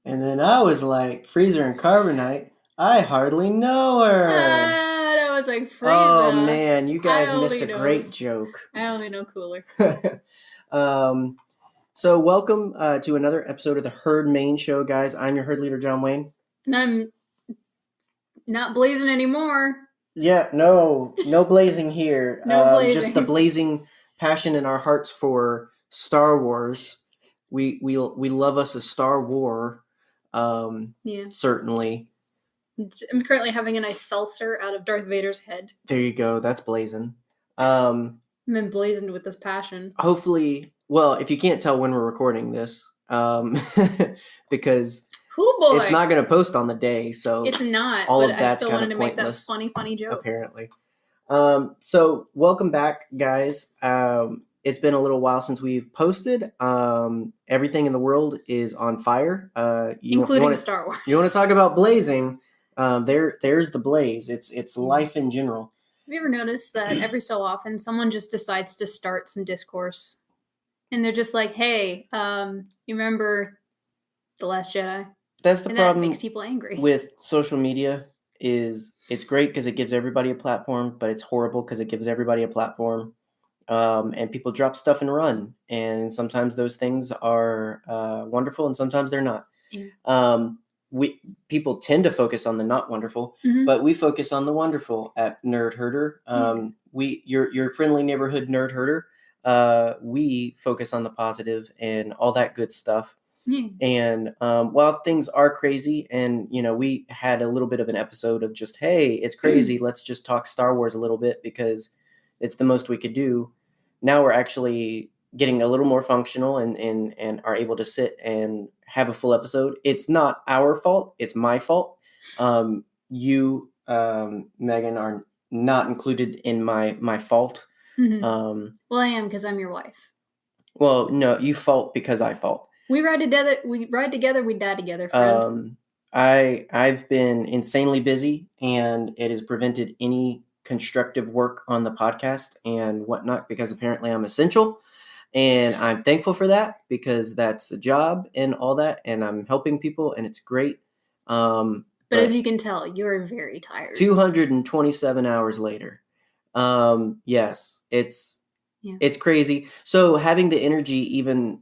And then I was like, Freezer and Carbonite, I hardly know her. That was like Frieza. Oh man, you guys missed a great joke. I only know Cooler. So welcome to another episode of the Herd Main Show, guys. I'm your herd leader, John Wayne. And I'm not blazing anymore. Yeah, no blazing here. No blazing. Just the blazing passion in our hearts for Star Wars. We love us a Star War. Certainly. I'm currently having a nice seltzer out of Darth Vader's head. There you go. That's blazing. I'm emblazoned with this passion. Hopefully, well, if you can't tell when we're recording this, because it's not going to post on the day, so it's not. All but of that's I still wanted to pointless, make that funny joke. Apparently. So welcome back, guys. It's been a little while since we've posted. Everything in the world is on fire, including Star Wars. You want to talk about blazing? There's the blaze. It's life in general. Have you ever noticed that every so often someone just decides to start some discourse, and they're just like, "Hey, you remember The Last Jedi?" That's the problem. That makes people angry with social media. It's great because it gives everybody a platform, but it's horrible because it gives everybody a platform. And people drop stuff and run, and sometimes those things are wonderful, and sometimes they're not. Yeah. People tend to focus on the not wonderful, but we focus on the wonderful at Nerd Herder. Your friendly neighborhood Nerd Herder. We focus on the positive and all that good stuff. And while things are crazy, and we had a little bit of an episode of just, hey, it's crazy, let's just talk Star Wars a little bit because it's the most we could do. Now we're actually getting a little more functional and are able to sit and have a full episode. It's not our fault. It's my fault. You, Megan, are not included in my fault. Well, I am because I'm your wife. Well, no, you fault because I fault. We ride together. We die together, friend. I've been insanely busy, and it has prevented any constructive work on the podcast and whatnot because apparently I'm essential, and I'm thankful for that because that's a job and all that, and I'm helping people, and it's great. But as you can tell, you're very tired. 227 hours later. Yes, it's crazy. So having the energy even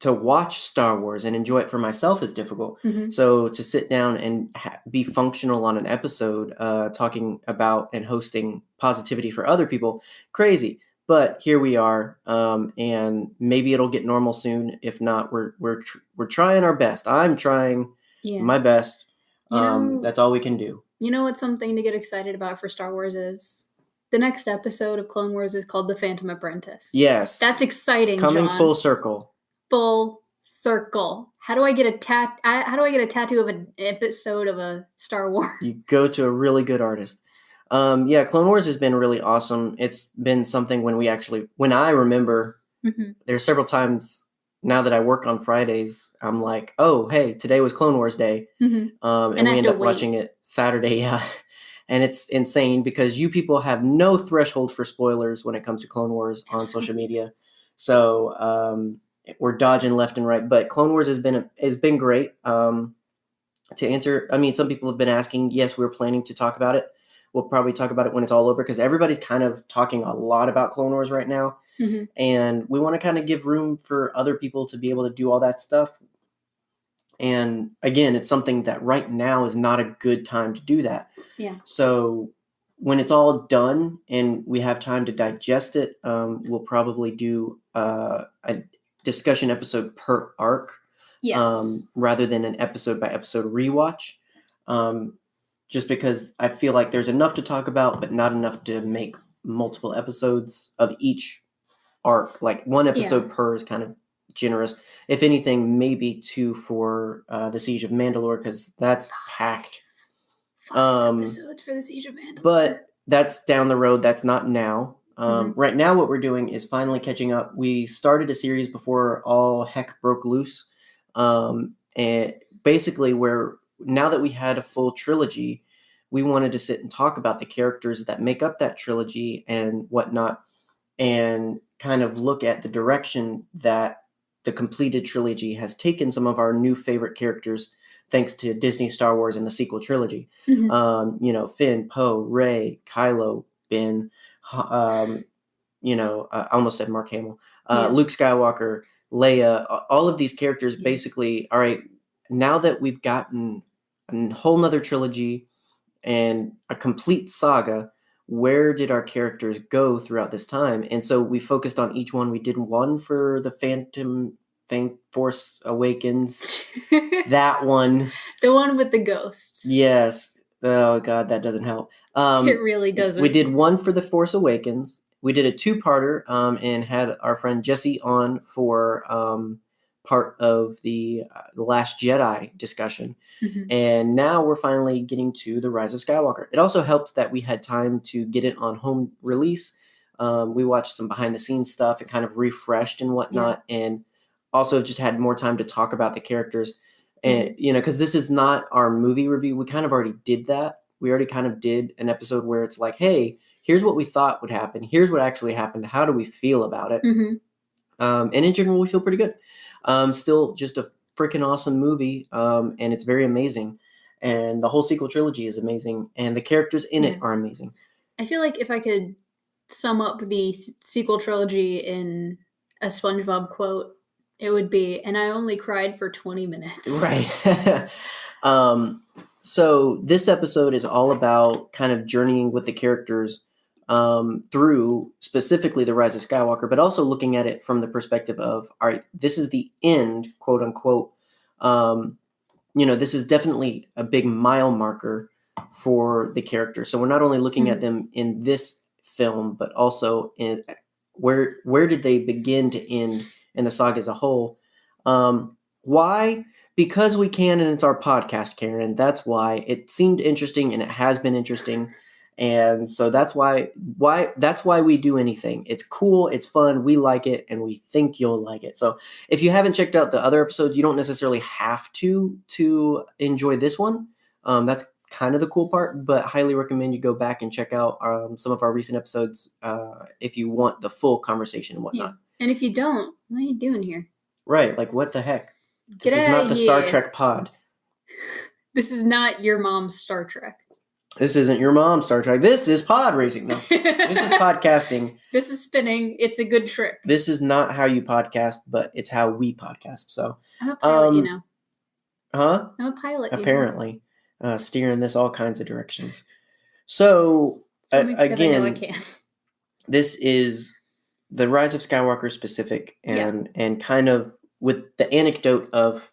to watch Star Wars and enjoy it for myself is difficult. So to sit down and be functional on an episode, talking about and hosting positivity for other people, crazy. But here we are, and maybe it'll get normal soon. If not, we're trying our best. I'm trying my best. That's all we can do. You know what's something to get excited about for Star Wars is? The next episode of Clone Wars is called The Phantom Apprentice. Yes. That's exciting, it's coming John. Full circle. Full circle. How do I get a tattoo of an episode of a Star Wars? You go to a really good artist. Clone Wars has been really awesome. It's been something when I remember, there's several times now that I work on Fridays, I'm like, oh, hey, today was Clone Wars Day. And we end up watching it Saturday. Yeah. And it's insane because you people have no threshold for spoilers when it comes to Clone Wars on social media. So we're dodging left and right. But Clone Wars has been great. To answer, some people have been asking. Yes, we're planning to talk about it. We'll probably talk about it when it's all over because everybody's kind of talking a lot about Clone Wars right now. And we want to kind of give room for other people to be able to do all that stuff. And again, it's something that right now is not a good time to do that. Yeah. So when it's all done and we have time to digest it, we'll probably do a discussion episode per arc. Yes. Rather than an episode by episode rewatch. Just because I feel like there's enough to talk about, but not enough to make multiple episodes of each arc. Like one episode per is kind of generous. If anything, maybe 2 for the Siege of Mandalore because that's packed. 5 episodes for the Siege of Mandalore. But that's down the road. That's not now. Right now, what we're doing is finally catching up. We started a series before all heck broke loose. And basically, now that we had a full trilogy, we wanted to sit and talk about the characters that make up that trilogy and whatnot, and kind of look at the direction that the completed trilogy has taken some of our new favorite characters, thanks to Disney, Star Wars, and the sequel trilogy. Mm-hmm. Finn, Poe, Rey, Kylo, Ben, I almost said Mark Hamill, Luke Skywalker, Leia, all of these characters basically, all right, now that we've gotten a whole nother trilogy and a complete saga, where did our characters go throughout this time? And so we focused on each one. We did one for the Force Awakens. That one. The one with the ghosts. Yes. Oh, God, that doesn't help. It really doesn't. We did one for the Force Awakens. We did a two-parter and had our friend Jesse on for part of the Last Jedi discussion. Mm-hmm. And now we're finally getting to The Rise of Skywalker. It also helps that we had time to get it on home release. We watched some behind-the-scenes stuff and kind of refreshed and whatnot, and also just had more time to talk about the characters. And, because this is not our movie review. We kind of already did that. We already kind of did an episode where it's like, hey, here's what we thought would happen. Here's what actually happened. How do we feel about it? Mm-hmm. And in general, we feel pretty good. Still just a freaking awesome movie. And it's very amazing. And the whole sequel trilogy is amazing. And the characters in it are amazing. I feel like if I could sum up the sequel trilogy in a SpongeBob quote, it would be, and I only cried for 20 minutes. Right. So this episode is all about kind of journeying with the characters through specifically the Rise of Skywalker, but also looking at it from the perspective of, all right, this is the end, quote unquote. This is definitely a big mile marker for the character. So we're not only looking at them in this film, but also in where did they begin to end in the saga as a whole. Why? Because we can, and it's our podcast, Karen. That's why it seemed interesting, and it has been interesting. And so that's why we do anything. It's cool, it's fun, we like it, and we think you'll like it. So if you haven't checked out the other episodes, you don't necessarily have to enjoy this one. That's kind of the cool part, but highly recommend you go back and check out some of our recent episodes if you want the full conversation and whatnot. And if you don't, what are you doing here? Right, like what the heck? This is not the Star Trek pod. This is not your mom's Star Trek. This isn't your mom's Star Trek. This is pod racing. No, this is podcasting. This is spinning. It's a good trick. This is not how you podcast, but it's how we podcast. So I'm a pilot, Huh? I'm a pilot. Apparently, steering this all kinds of directions. So again, this is the Rise of Skywalker specific, and kind of with the anecdote of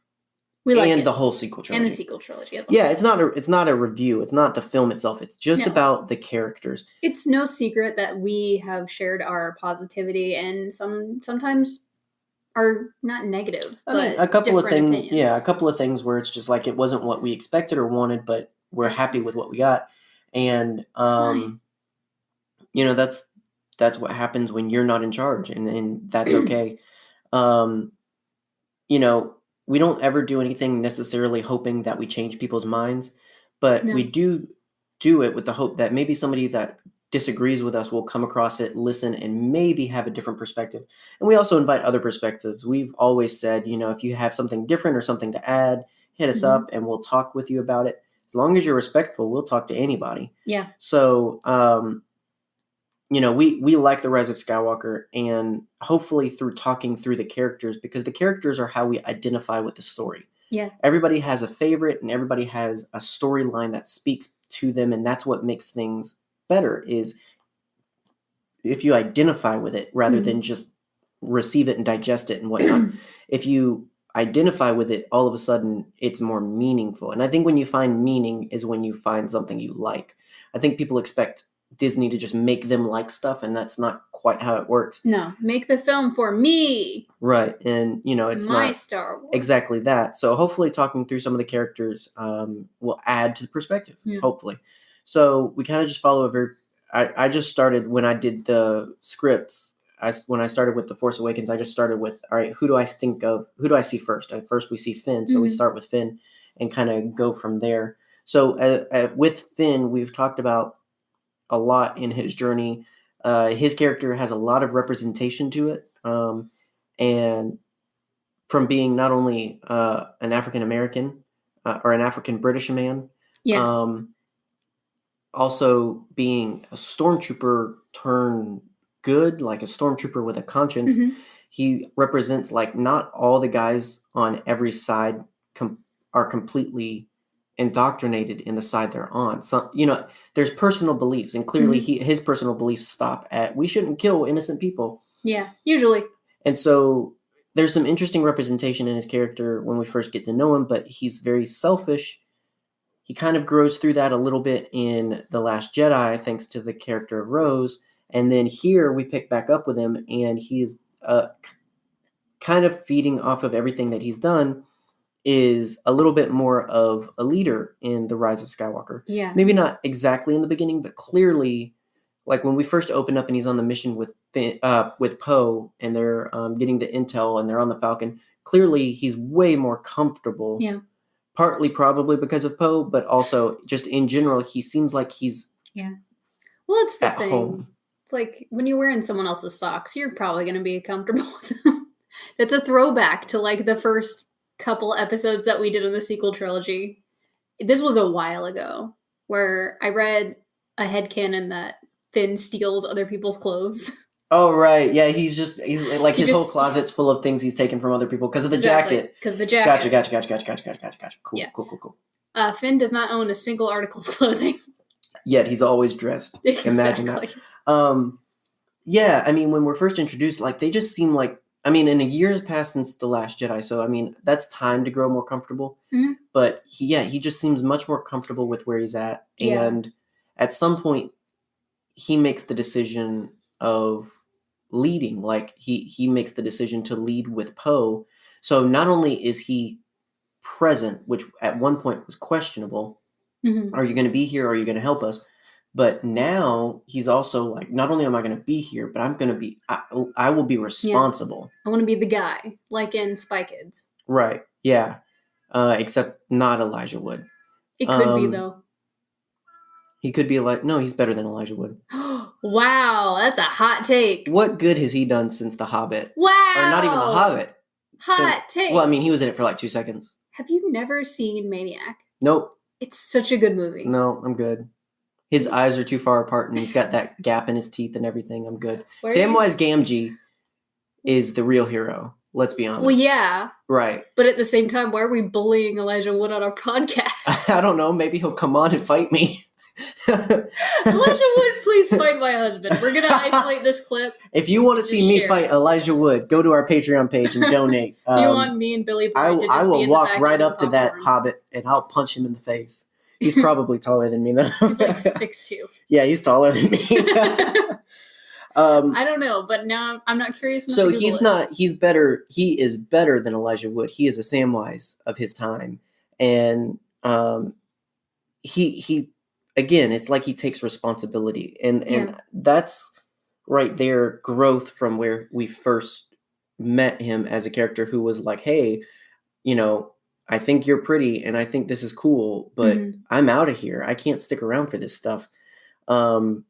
the whole sequel trilogy. And the sequel trilogy as well. Yeah, it's not a review. It's not the film itself. It's just about the characters. It's no secret that we have shared our positivity and sometimes are not negative. I mean, a couple of things. Opinions. Yeah, a couple of things where it's just like it wasn't what we expected or wanted, but we're happy with what we got. And that's what happens when you're not in charge, and that's okay. We don't ever do anything necessarily hoping that we change people's minds, but we do it with the hope that maybe somebody that disagrees with us will come across it, listen, and maybe have a different perspective. And we also invite other perspectives. We've always said, if you have something different or something to add, hit us up and we'll talk with you about it. As long as you're respectful, we'll talk to anybody. Yeah. So, we like The Rise of Skywalker, and hopefully through talking through the characters, because the characters are how we identify with the story. Yeah. Everybody has a favorite, and everybody has a storyline that speaks to them, and that's what makes things better, is if you identify with it rather than just receive it and digest it and whatnot. If you identify with it, all of a sudden it's more meaningful. And I think when you find meaning is when you find something you like. I think people expect Disney to just make them like stuff, and that's not quite how it works. No, make the film for me. Right, and it's my not Star Wars. Exactly that. So hopefully talking through some of the characters will add to the perspective, hopefully. So we kind of just follow I just started when I did the scripts. When I started with The Force Awakens, I just started with, all right, who do I see first? At first we see Finn, so we start with Finn and kind of go from there. So with Finn, we've talked about a lot in his journey. His character has a lot of representation to it. And from being not only an African American or an African British man, also being a stormtrooper turned good, like a stormtrooper with a conscience. He represents like not all the guys on every side are completely indoctrinated in the side they're on. So, there's personal beliefs, and clearly his personal beliefs stop at we shouldn't kill innocent people. Yeah, usually. And so there's some interesting representation in his character when we first get to know him, but he's very selfish. He kind of grows through that a little bit in The Last Jedi, thanks to the character of Rose. And then here we pick back up with him, and he's kind of feeding off of everything that he's done, is a little bit more of a leader in The Rise of Skywalker. Yeah. Maybe not exactly in the beginning, but clearly, like when we first open up and he's on the mission with Poe, and they're getting to Intel and they're on the Falcon, clearly he's way more comfortable. Yeah. Partly probably because of Poe, but also just in general, he seems like he's Well, it's the thing. Home. It's like when you're wearing someone else's socks, you're probably going to be comfortable with them. That's a throwback to like the first couple episodes that we did in the sequel trilogy. This was a while ago where I read a headcanon that Finn steals other people's clothes. Oh, right. Yeah, he's like his whole closet's full of things he's taken from other people because of the jacket. Because the jacket. Gotcha. Cool. Finn does not own a single article of clothing. Yet he's always dressed. Exactly. Imagine that. Yeah, I mean, when we're first introduced, like, they just seem like, I mean, and a year has passed since The Last Jedi, so, I mean, that's time to grow more comfortable. Mm-hmm. But, he just seems much more comfortable with where he's at. Yeah. And at some point, he makes the decision of leading. Like, he makes the decision to lead with Poe. So not only is he present, which at one point was questionable, are you going to be here? Are you going to help us? But now he's also like, not only am I going to be here, but I'm going to be, I will be responsible. Yeah. I want to be the guy, like in Spy Kids. Right. Yeah. Except not Elijah Wood. It could be, though. He could be like, no, he's better than Elijah Wood. Wow, that's a hot take. What good has he done since The Hobbit? Wow. Or not even The Hobbit. Hot take. Well, I mean, he was in it for like 2 seconds. Have you never seen Maniac? Nope. It's such a good movie. No, I'm good. His eyes are too far apart, and he's got that gap in his teeth and everything. I'm good. Samwise Gamgee is the real hero. Let's be honest. Well, yeah. Right. But at the same time, why are we bullying Elijah Wood on our podcast? I don't know. Maybe he'll come on and fight me. Elijah Wood, please fight my husband. We're going to isolate this clip. If you want to see me fight Elijah Wood, go to our Patreon page and donate. You want me and Billy Boyd to just I will be in walk the back right of up to that hobbit, and I'll punch him in the face. He's probably taller than me, though. He's like 6'2". Yeah, he's taller than me. I don't know, but now I'm not curious. So he's better. He is better than Elijah Wood. He is a Samwise of his time. And he again, it's like he takes responsibility. And that's right there, growth from where we first met him as a character who was like, hey, I think you're pretty and I think this is cool, but I'm out of here. I can't stick around for this stuff. And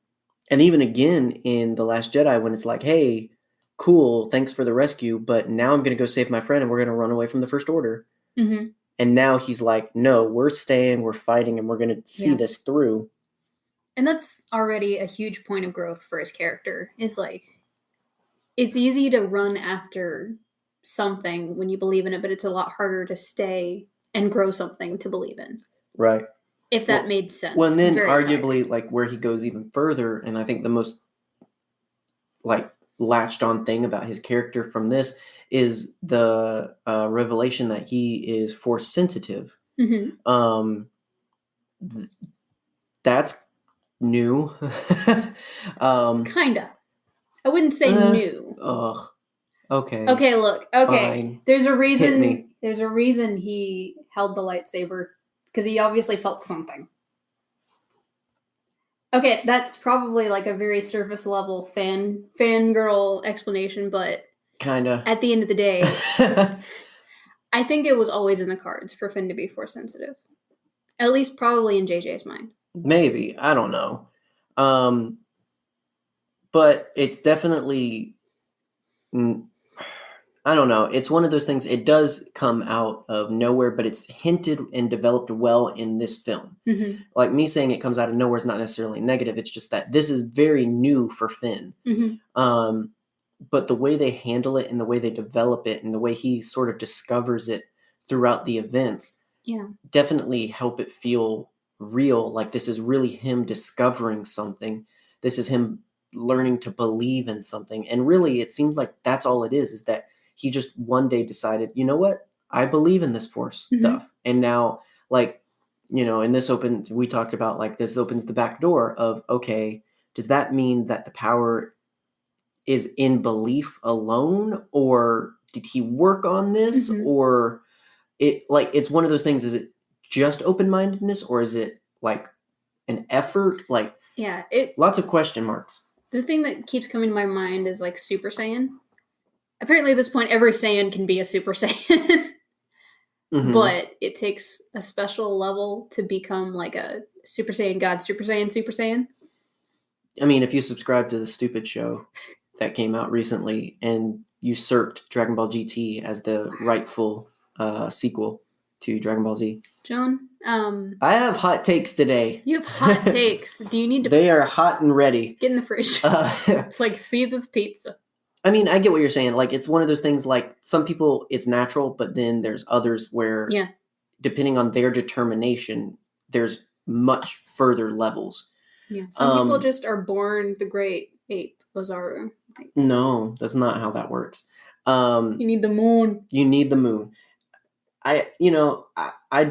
even again in The Last Jedi, when it's like, hey, cool, thanks for the rescue, but now I'm going to go save my friend and we're going to run away from the First Order. Mm-hmm. And now he's like, no, we're staying, we're fighting, and we're going to see this through. And that's already a huge point of growth for his character, is like, it's easy to run after something when you believe in it, but it's a lot harder to stay and grow something to believe in. Right. If that made sense. Well, and then arguably, like, where he goes even further, and I think the most, like, latched on thing about his character from this is the revelation that he is force sensitive. Mm-hmm. That's new. Kinda. I wouldn't say new. Ugh. Okay. Okay, look. Okay. Fine. There's a reason. Hit me. There's a reason he held the lightsaber, because he obviously felt something. Okay, that's probably like a very surface level fangirl explanation, but kinda. At the end of the day, I think it was always in the cards for Finn to be force sensitive. At least probably in JJ's mind. Maybe. I don't know. But it's definitely I don't know. It's one of those things. It does come out of nowhere, but it's hinted and developed well in this film. Mm-hmm. Like me saying it comes out of nowhere is not necessarily negative. It's just that this is very new for Finn. Mm-hmm. But the way they handle it and the way they develop it and the way he sort of discovers it throughout the events definitely help it feel real. Like this is really him discovering something. This is him learning to believe in something. And really, it seems like that's all it is that he just one day decided, you know what? I believe in this Force stuff. And now, like, in this we talked about, like, this opens the back door of, okay, does that mean that the power is in belief alone, or did he work on this, or it's one of those things, is it just open-mindedness, or is it like an effort? Like, lots of question marks. The thing that keeps coming to my mind is like Super Saiyan. Apparently at this point every Saiyan can be a Super Saiyan. But it takes a special level to become like a Super Saiyan God, Super Saiyan, Super Saiyan. I mean, if you subscribe to the stupid show that came out recently and usurped Dragon Ball GT as the rightful sequel to Dragon Ball Z. John, I have hot takes today. You have hot takes. Do you need to... They are hot and ready. Get in the fridge. Like Caesar's pizza. I mean, I get what you're saying. Like, it's one of those things, like, some people, it's natural, but then there's others where, depending on their determination, there's much further levels. Yeah, some people just are born the great ape, Ozaru. No, that's not how that works. You need the moon. You need the moon. I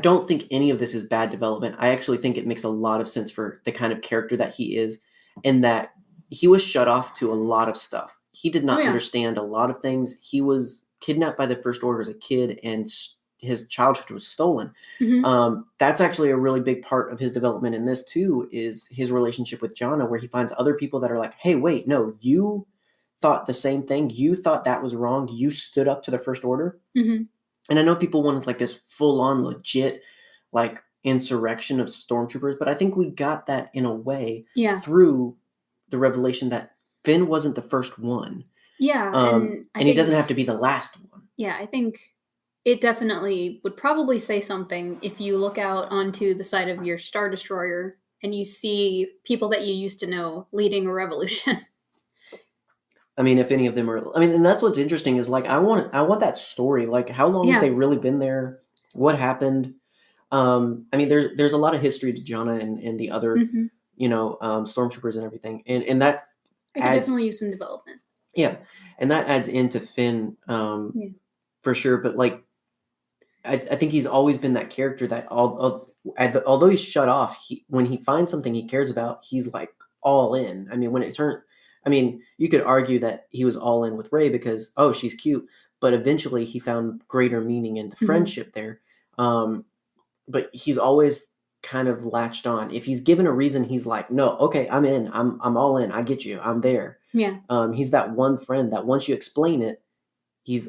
don't think any of this is bad development. I actually think it makes a lot of sense for the kind of character that he is, and that he was shut off to a lot of stuff. He did not understand a lot of things. He was kidnapped by the First Order as a kid, and his childhood was stolen. That's actually a really big part of his development in this too, is his relationship with Jana, where he finds other people that are like, hey, wait, no, you thought the same thing. You thought that was wrong. You stood up to the First Order. And I know people wanted like this full-on legit like insurrection of stormtroopers, but I think we got that in a way through the revelation that Finn wasn't the first one. And he doesn't have to be the last one. Yeah, I think it definitely would probably say something if you look out onto the side of your Star Destroyer and you see people that you used to know leading a revolution. I mean, if any of them are, and that's what's interesting is, like, I want that story. Like, how long have they really been there? What happened? There's a lot of history to Jana and the other, stormtroopers and everything. And that I could definitely use some development. Yeah. And that adds into Finn, for sure. But, like, I think he's always been that character that although he's shut off, when he finds something he cares about, he's like all in. I mean, you could argue that he was all in with Rey because, oh, she's cute, but eventually he found greater meaning in the friendship there. But he's always kind of latched on. If he's given a reason, he's like, no, okay, I'm in. I'm all in. I get you. I'm there. Yeah. He's that one friend that once you explain it, he's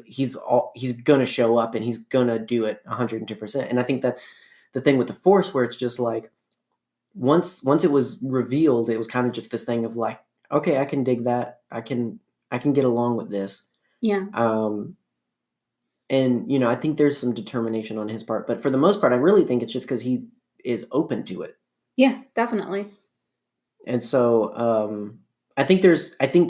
gonna show up and he's gonna do it 110%. And I think that's the thing with the Force, where it's just like once it was revealed, it was kind of just this thing of like, okay, I can dig that. I can get along with this. Yeah. And I think there's some determination on his part, but for the most part, I really think it's just because he is open to it. Yeah, definitely. And so I think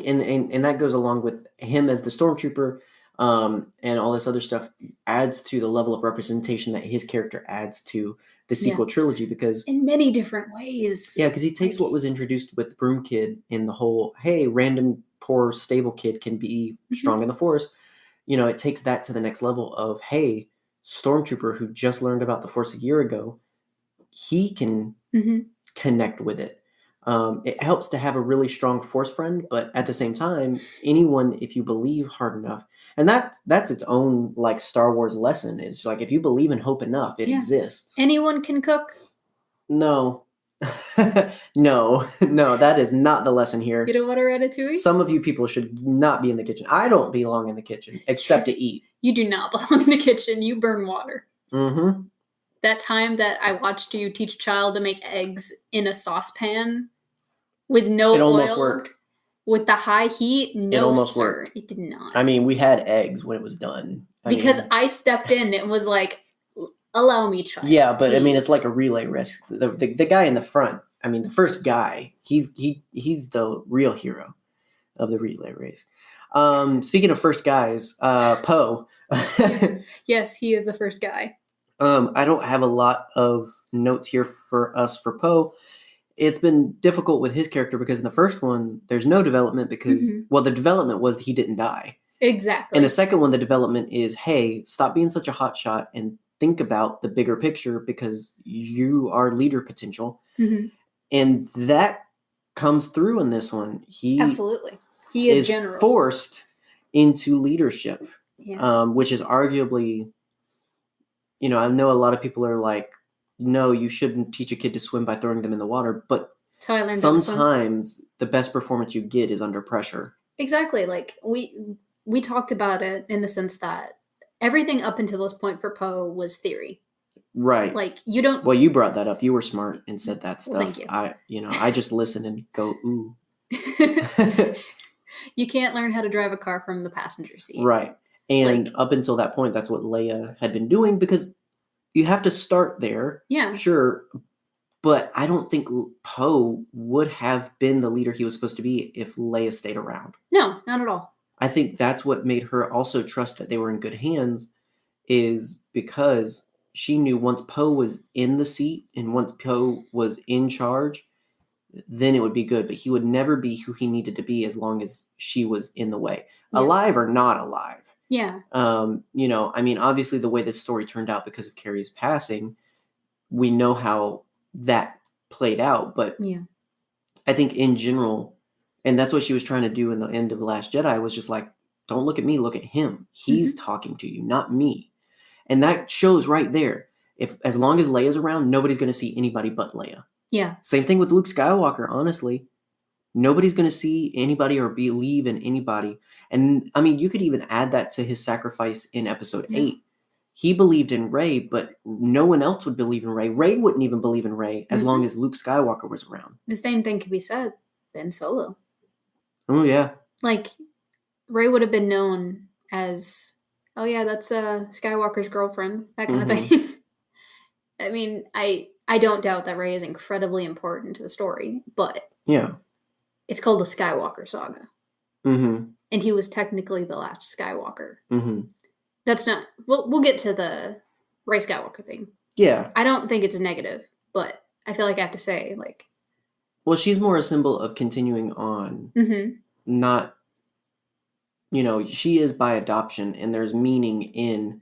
and that goes along with him as the stormtrooper, and all this other stuff adds to the level of representation that his character adds to the sequel trilogy, because in many different ways. Yeah, because he takes what was introduced with Broom Kid in the whole, hey, random poor stable kid can be strong in the Force. It takes that to the next level of, hey, stormtrooper who just learned about the Force a year ago, he can connect with it. It helps to have a really strong Force friend, but at the same time, anyone, if you believe hard enough, and that's its own like Star Wars lesson, is like, if you believe and hope enough, it exists. Anyone can cook? No. No, that is not the lesson here. You don't want a ratatouille? Some of you people should not be in the kitchen. I don't belong in the kitchen, except to eat. You do not belong in the kitchen. You burn water. Mm-hmm. That time that I watched you teach a child to make eggs in a saucepan with no oil. It almost worked. with the high heat, no, it almost sir, worked. It did not. I mean, we had eggs when it was done. Because I stepped in and was like, allow me, child. Yeah, but please. I mean, it's like a relay race. The guy in the front, I mean, the first guy, he's the real hero of the relay race. Speaking of first guys, Poe. Yes, he is the first guy. I don't have a lot of notes here for us for Poe. It's been difficult with his character because in the first one, there's no development because, well, the development was he didn't die. Exactly. And the second one, the development is, hey, stop being such a hotshot and think about the bigger picture because you are leader potential. And that comes through in this one. Absolutely. He is general. Forced into leadership, which is arguably, you know, I know a lot of people are like, no, you shouldn't teach a kid to swim by throwing them in the water. But sometimes the best performance you get is under pressure. Exactly. Like we talked about it in the sense that everything up until this point for Poe was theory. Right. Like you don't. Well, you brought that up. You were smart and said that stuff. Well, thank you. I just listen and go, ooh. You can't learn how to drive a car from the passenger seat. Right. And up until that point, that's what Leia had been doing because you have to start there. Yeah. Sure. But I don't think Poe would have been the leader he was supposed to be if Leia stayed around. No, not at all. I think that's what made her also trust that they were in good hands is because she knew once Poe was in the seat and once Poe was in charge, then it would be good. But he would never be who he needed to be as long as she was in the way. Yeah. Alive or not alive. Yeah. You know, I mean, obviously the way this story turned out because of Carrie's passing, we know how that played out. But I think in general, and that's what she was trying to do in the end of The Last Jedi, was just like, don't look at me, look at him. He's talking to you, not me. And that shows right there. As long as Leia's around, nobody's going to see anybody but Leia. Yeah. Same thing with Luke Skywalker, honestly. Nobody's going to see anybody or believe in anybody. And I mean, you could even add that to his sacrifice in episode 8. He believed in Rey, but no one else would believe in Rey. Rey wouldn't even believe in Rey as long as Luke Skywalker was around. The same thing could be said. Ben Solo. Oh, yeah. Like, Rey would have been known as, oh, yeah, that's Skywalker's girlfriend, that kind of thing. I mean, I don't doubt that Rey is incredibly important to the story, but it's called the Skywalker saga. And he was technically the last Skywalker. That's not, we'll get to the Rey Skywalker thing. Yeah. I don't think it's a negative, but I feel like I have to say, like. Well, she's more a symbol of continuing on, not, you know, she is by adoption and there's meaning in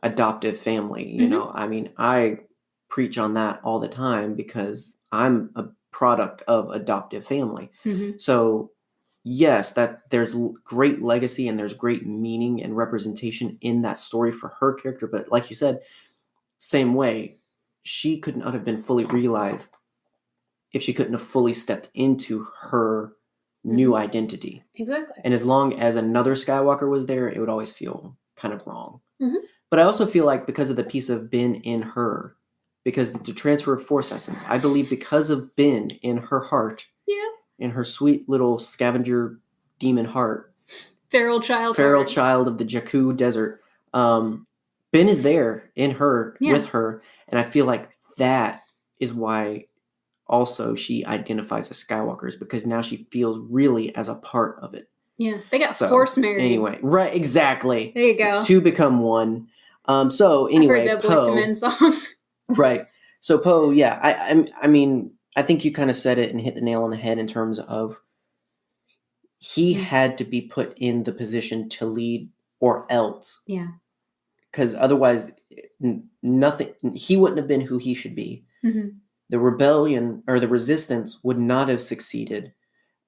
adoptive family. You know, I mean, I preach on that all the time because I'm a product of adoptive family. So yes, that there's great legacy and there's great meaning and representation in that story for her character. But like you said, same way, she could not have been fully realized if she couldn't have fully stepped into her new identity. Exactly. And as long as another Skywalker was there, it would always feel kind of wrong. But I also feel like because of the piece of Ben in her, because the transfer of Force essence, I believe because of Ben in her heart, in her sweet little scavenger demon heart, feral child of the Jakku desert, Ben is there in her, with her, and I feel like that is why also she identifies as Skywalkers, because now she feels really as a part of it. Yeah, they got Force married. Anyway, right, exactly. There you go. To become one. So anyway, I heard that Boyz II Men song. Right. So Poe, yeah, I mean, I think you kind of said it and hit the nail on the head in terms of he had to be put in the position to lead or else. Yeah. Because otherwise, nothing, he wouldn't have been who he should be. The rebellion or the resistance would not have succeeded.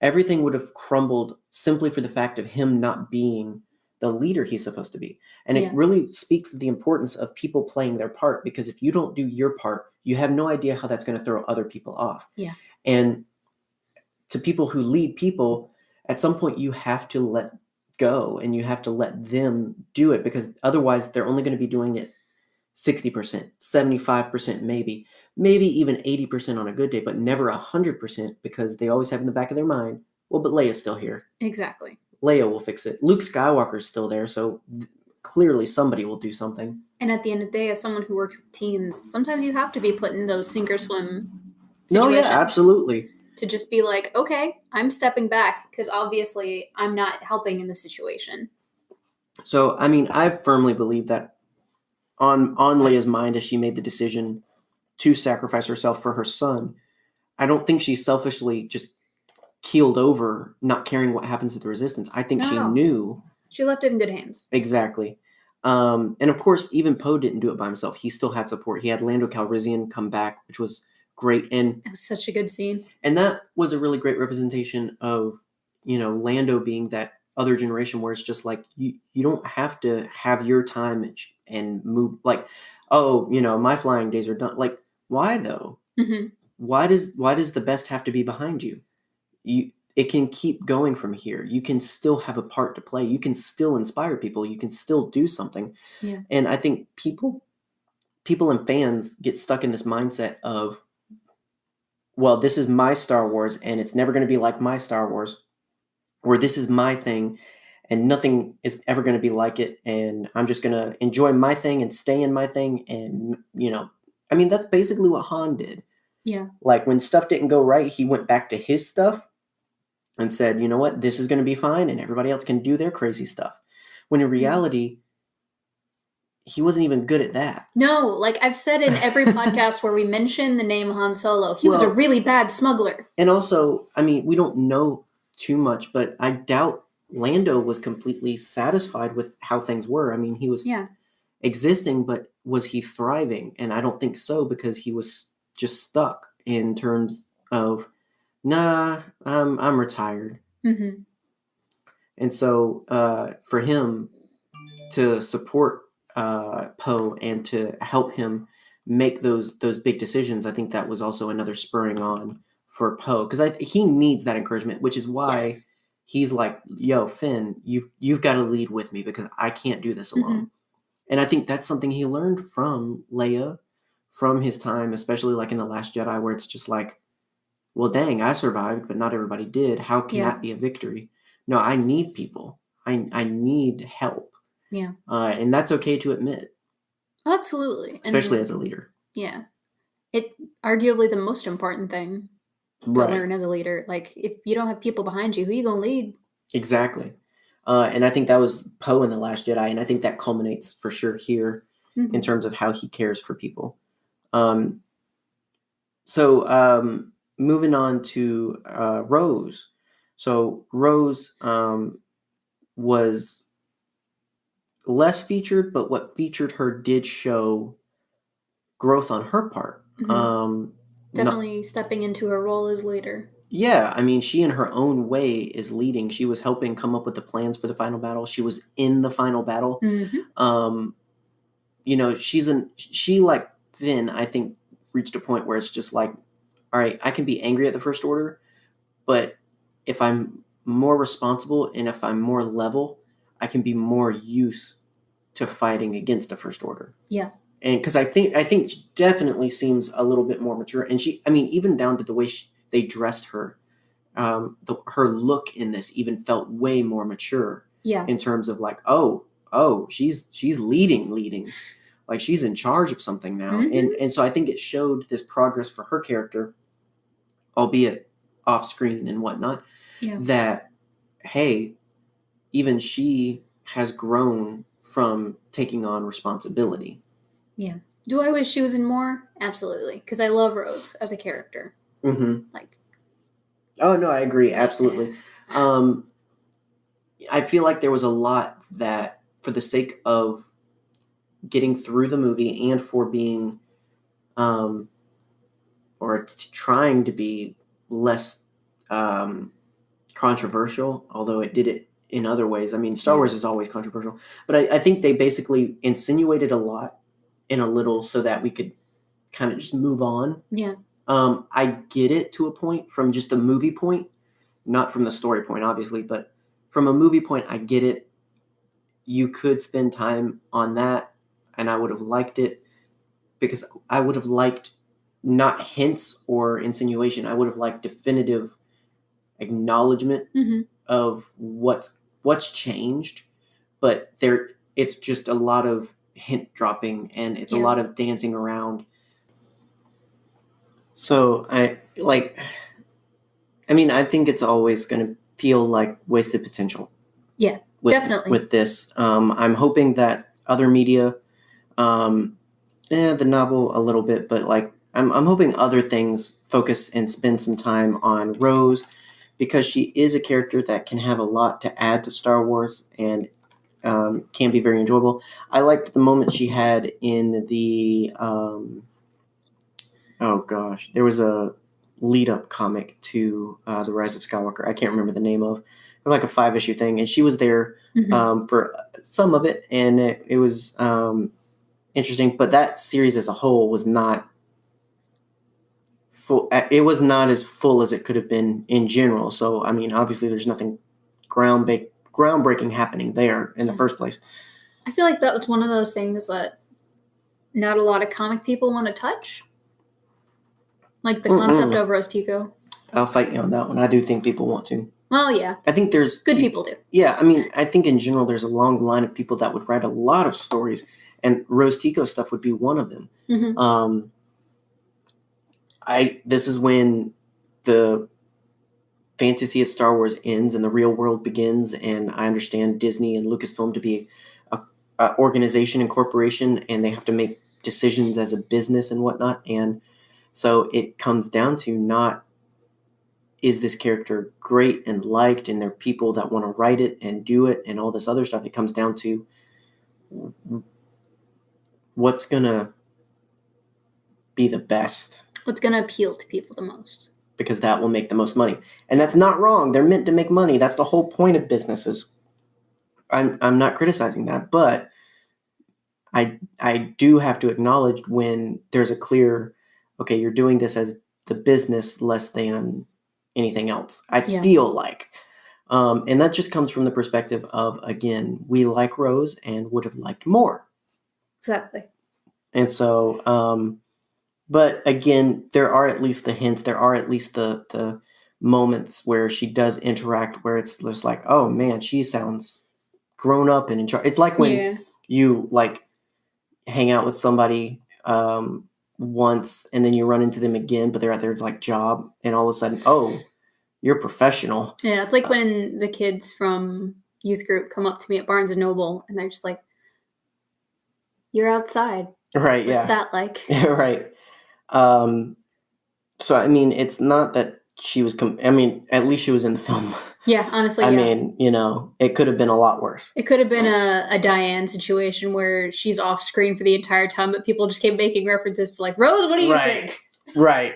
Everything would have crumbled simply for the fact of him not being the leader he's supposed to be. And it really speaks to the importance of people playing their part, because if you don't do your part, you have no idea how that's going to throw other people off. Yeah. And to people who lead people, at some point you have to let go and you have to let them do it, because otherwise they're only going to be doing it 60%, 75%, maybe even 80% on a good day, but never 100%, because they always have in the back of their mind, Well, but Leia's still here. Exactly. Leia will fix it. Luke Skywalker's still there, so clearly somebody will do something. And at the end of the day, as someone who works with teens, sometimes you have to be put in those sink or swim situations. No, yeah, absolutely. To just be like, okay, I'm stepping back because obviously I'm not helping in the situation. So, I mean, I firmly believe that on Leia's mind as she made the decision to sacrifice herself for her son, I don't think she selfishly just keeled over, not caring what happens to the Resistance. I think she knew. She left it in good hands. Exactly. And of course, even Poe didn't do it by himself. He still had support. He had Lando Calrissian come back, which was great. And it was such a good scene. And that was a really great representation of, Lando being that other generation where it's just like, you don't have to have your time and move like, oh, my flying days are done. Like, why though? Mm-hmm. Why does the best have to be behind you? It can keep going from here. You can still have a part to play. You can still inspire people. You can still do something. Yeah. And I think people and fans get stuck in this mindset of, well, this is my Star Wars and it's never going to be like my Star Wars, or this is my thing and nothing is ever going to be like it. And I'm just going to enjoy my thing and stay in my thing. And, I mean, that's basically what Han did. Yeah. Like when stuff didn't go right, he went back to his stuff and said, you know what, this is going to be fine and everybody else can do their crazy stuff. When in reality, he wasn't even good at that. No, like I've said in every podcast where we mention the name Han Solo, he was a really bad smuggler. And also, I mean, we don't know too much, but I doubt Lando was completely satisfied with how things were. I mean, he was existing, but was he thriving? And I don't think so, because he was just stuck in terms of, nah, I'm retired. Mm-hmm. And so for him to support Poe and to help him make those big decisions, I think that was also another spurring on for Poe, because he needs that encouragement, which is why he's like, yo, Finn, you've got to lead with me because I can't do this alone. Mm-hmm. And I think that's something he learned from Leia, from his time, especially like in The Last Jedi, where it's just like, well, dang, I survived, but not everybody did. How can that be a victory? No, I need people. I need help. Yeah. And that's okay to admit. Absolutely. Especially as a leader. Yeah. It arguably the most important thing to learn as a leader. Like, if you don't have people behind you, who are you going to lead? Exactly. And I think that was Poe in The Last Jedi, and I think that culminates for sure here in terms of how he cares for people. So moving on to Rose. So Rose was less featured, but what featured her did show growth on her part. Mm-hmm. Definitely stepping into her role as leader. Yeah, I mean, she in her own way is leading. She was helping come up with the plans for the final battle. She was in the final battle. Mm-hmm. She like Finn, I think, reached a point where it's just like, all right, I can be angry at the First Order, but if I'm more responsible and if I'm more level, I can be more used to fighting against the First Order. Yeah. And because I think she definitely seems a little bit more mature. And even down to the way they dressed her, her look in this even felt way more mature. Yeah. In terms of like, oh, she's leading. Like she's in charge of something now. Mm-hmm. And so I think it showed this progress for her character, albeit off screen and whatnot, that, hey, even she has grown from taking on responsibility. Yeah. Do I wish she was in more? Absolutely. Because I love Rose as a character. Mm-hmm. Like. Oh, no, I agree. Absolutely. I feel like there was a lot that, for the sake of getting through the movie and for being, trying to be less controversial, although it did it in other ways. I mean, Star Wars is always controversial. But I think they basically insinuated a lot in a little so that we could kind of just move on. Yeah. I get it to a point from just a movie point, not from the story point, obviously, but from a movie point, I get it. You could spend time on that, and I would have liked it, because I would have liked not hints or insinuation. I would have liked definitive acknowledgement of what's changed, but it's just a lot of hint dropping, and it's a lot of dancing around. So I think it's always going to feel like wasted potential. Yeah, definitely. With this, I'm hoping that other media, the novel a little bit, but like I'm hoping other things focus and spend some time on Rose, because she is a character that can have a lot to add to Star Wars and can be very enjoyable. I liked the moment she had in the there was a lead-up comic to The Rise of Skywalker. I can't remember the name of. It was like a 5-issue thing, and she was there for some of it, and it was interesting. But that series as a whole was not full. It was not as full as it could have been in general. So, I mean, obviously there's nothing groundbreaking happening there in the first place. I feel like that was one of those things that not a lot of comic people want to touch. Like the concept of Rose Tico. I'll fight you on that one. I do think people want to. Well, yeah. I think there's... Good people do. Yeah, I mean, I think in general there's a long line of people that would write a lot of stories, and Rose Tico stuff would be one of them. This is when the fantasy of Star Wars ends and the real world begins, and I understand Disney and Lucasfilm to be a organization and corporation, and they have to make decisions as a business and whatnot, and so it comes down to not, is this character great and liked, and there are people that want to write it and do it and all this other stuff. It comes down to what's going to be the best. What's going to appeal to people the most. Because that will make the most money. And that's not wrong. They're meant to make money. That's the whole point of businesses. I'm not criticizing that, but I do have to acknowledge when there's a clear, okay, you're doing this as the business less than anything else. I feel like. And that just comes from the perspective of, again, we like Rose and would have liked more. Exactly. And so, but again, there are at least the hints. There are at least the moments where she does interact, where it's just like, oh man, she sounds grown up and in charge. It's like when you like hang out with somebody once and then you run into them again, but they're at their like job, and all of a sudden, oh, you're professional. Yeah, it's like when the kids from youth group come up to me at Barnes & Noble and they're just like, you're outside. Right, What's that like? Right. So, I mean, it's not that she was... at least she was in the film. Yeah, honestly, I mean, it could have been a lot worse. It could have been a Diane situation where she's off screen for the entire time, but people just kept making references to like, Rose, what do you think? Right.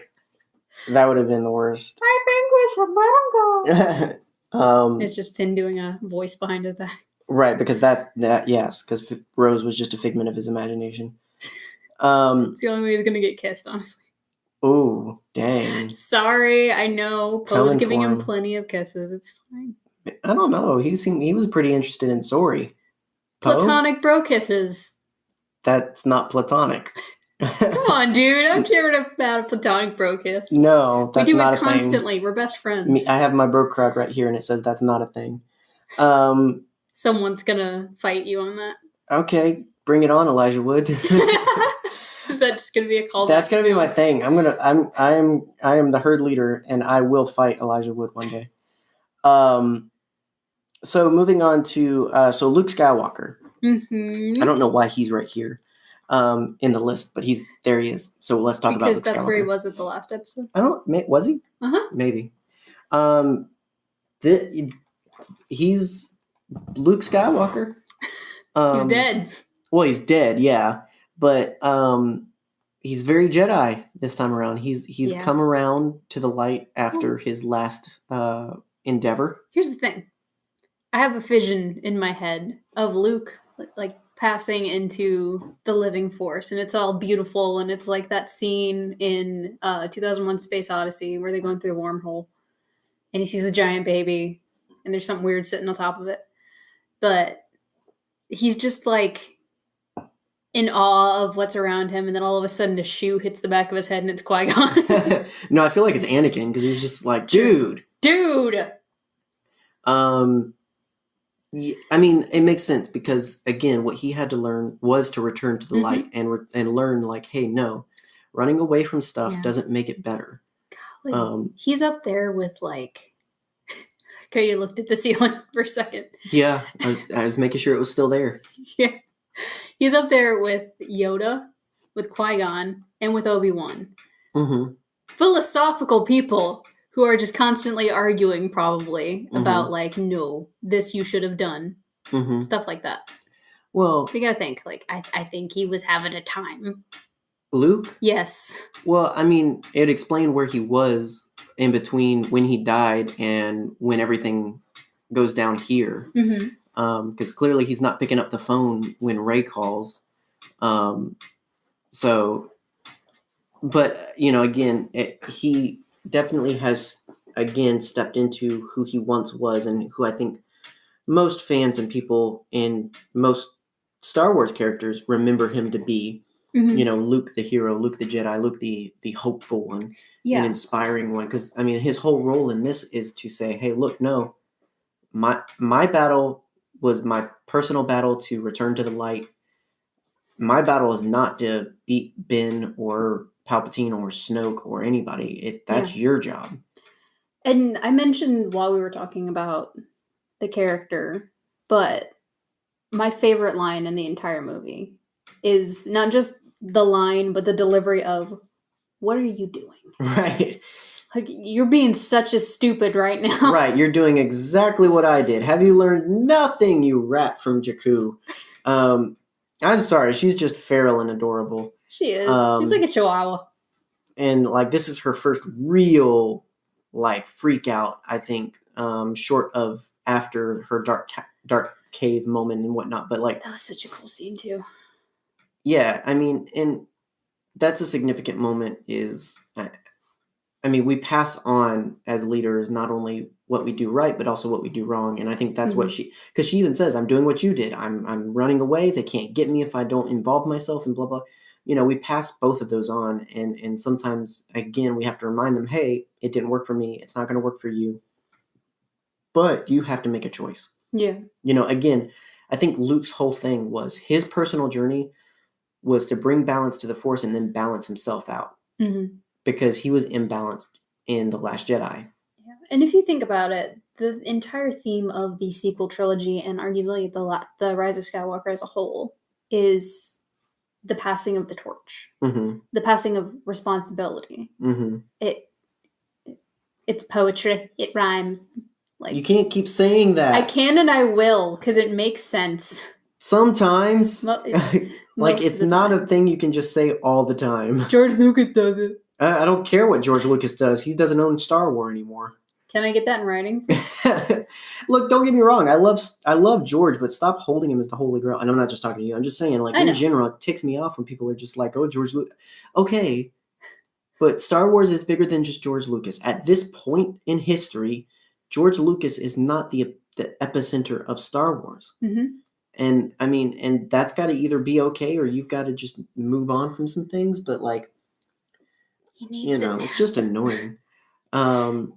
That would have been the worst. I think we should let him go. It's just Finn doing a voice behind his back. Right, because because Rose was just a figment of his imagination. It's the only way he's going to get kissed, honestly. Oh, dang. Sorry, I know. Poe's giving him plenty of kisses. It's fine. I don't know. He was pretty interested in Sori. Platonic bro kisses. That's not platonic. Come on, dude. I'm cheering about a platonic bro kiss. No, that's not a thing. We do it constantly. We're best friends. I have my bro crowd right here, and it says that's not a thing. Someone's gonna fight you on that. Okay, bring it on, Elijah Wood. Is that just gonna be a call? That's gonna be my thing. I am the herd leader, and I will fight Elijah Wood one day. So moving on to Luke Skywalker. Mm-hmm. I don't know why he's right here in the list, but there he is. So let's talk about Luke Skywalker. Because that's where he was at the last episode. Was he? Uh-huh. Maybe. He's Luke Skywalker. He's dead. Well, he's dead, yeah. But he's very Jedi this time around. He's come around to the light after his last endeavor. Here's the thing. I have a vision in my head of Luke like passing into the living force, and it's all beautiful, and it's like that scene in 2001 Space Odyssey where they're going through the wormhole and he sees a giant baby and there's something weird sitting on top of it. But he's just like in awe of what's around him, and then all of a sudden a shoe hits the back of his head and it's Qui-Gon. No, I feel like it's Anakin because he's just like, dude. Dude! I mean, it makes sense because, again, what he had to learn was to return to the light and learn, like, hey, no, running away from stuff doesn't make it better. Golly. He's up there with, like... Okay, you looked at the ceiling for a second. Yeah, I was making sure it was still there. Yeah. He's up there with Yoda, with Qui-Gon, and with Obi-Wan. Mm-hmm. Philosophical people who are just constantly arguing, probably, about, like, no, this you should have done. Stuff like that. Well... You gotta think, like, I think he was having a time. Luke? Yes. Well, I mean, it explained where he was in between when he died and when everything goes down here. Because clearly he's not picking up the phone when Rey calls. But, you know, again, he definitely has, again, stepped into who he once was and who I think most fans and people in most Star Wars characters remember him to be. You know, Luke the hero, Luke the Jedi, Luke the hopeful one, an inspiring one. Because, I mean, his whole role in this is to say, hey, look, no, my battle was my personal battle to return to the light. My battle is not to beat Ben or Palpatine or Snoke or anybody. That's your job. And I mentioned while we were talking about the character, but my favorite line in the entire movie is not just the line, but the delivery of, what are you doing? Right. Like, you're being such a stupid right now. Right, you're doing exactly what I did. Have you learned nothing, you rat from Jakku? I'm sorry, she's just feral and adorable. She is. She's like a chihuahua. And, like, this is her first real, like, freak out, I think, short of after her dark cave moment and whatnot. But, like... That was such a cool scene, too. Yeah, I mean, and that's a significant moment is... I mean, we pass on as leaders not only what we do right, but also what we do wrong. And I think that's what because she even says, I'm doing what you did. I'm running away. They can't get me if I don't involve myself and blah, blah. You know, we pass both of those on. And sometimes, again, we have to remind them, hey, it didn't work for me. It's not going to work for you. But you have to make a choice. Yeah. You know, again, I think Luke's whole thing was his personal journey was to bring balance to the Force and then balance himself out. Because he was imbalanced in The Last Jedi. Yeah. And if you think about it, the entire theme of the sequel trilogy and arguably the Rise of Skywalker as a whole is the passing of the torch. The passing of responsibility. It's poetry. It rhymes. Like, you can't keep saying that. I can and I will, because it makes sense. Sometimes. Like, it's not a thing you can just say all the time. George Lucas does it. I don't care what George Lucas does. He doesn't own Star Wars anymore. Can I get that in writing? Look, don't get me wrong. I love George, but stop holding him as the Holy Grail. And I'm not just talking to you. I'm just saying, like, in general, it ticks me off when people are just like, oh, George Lucas. Okay. But Star Wars is bigger than just George Lucas. At this point in history, George Lucas is not the epicenter of Star Wars. And, I mean, and that's got to either be okay or you've got to just move on from some things. But, like, you know, it's just annoying. And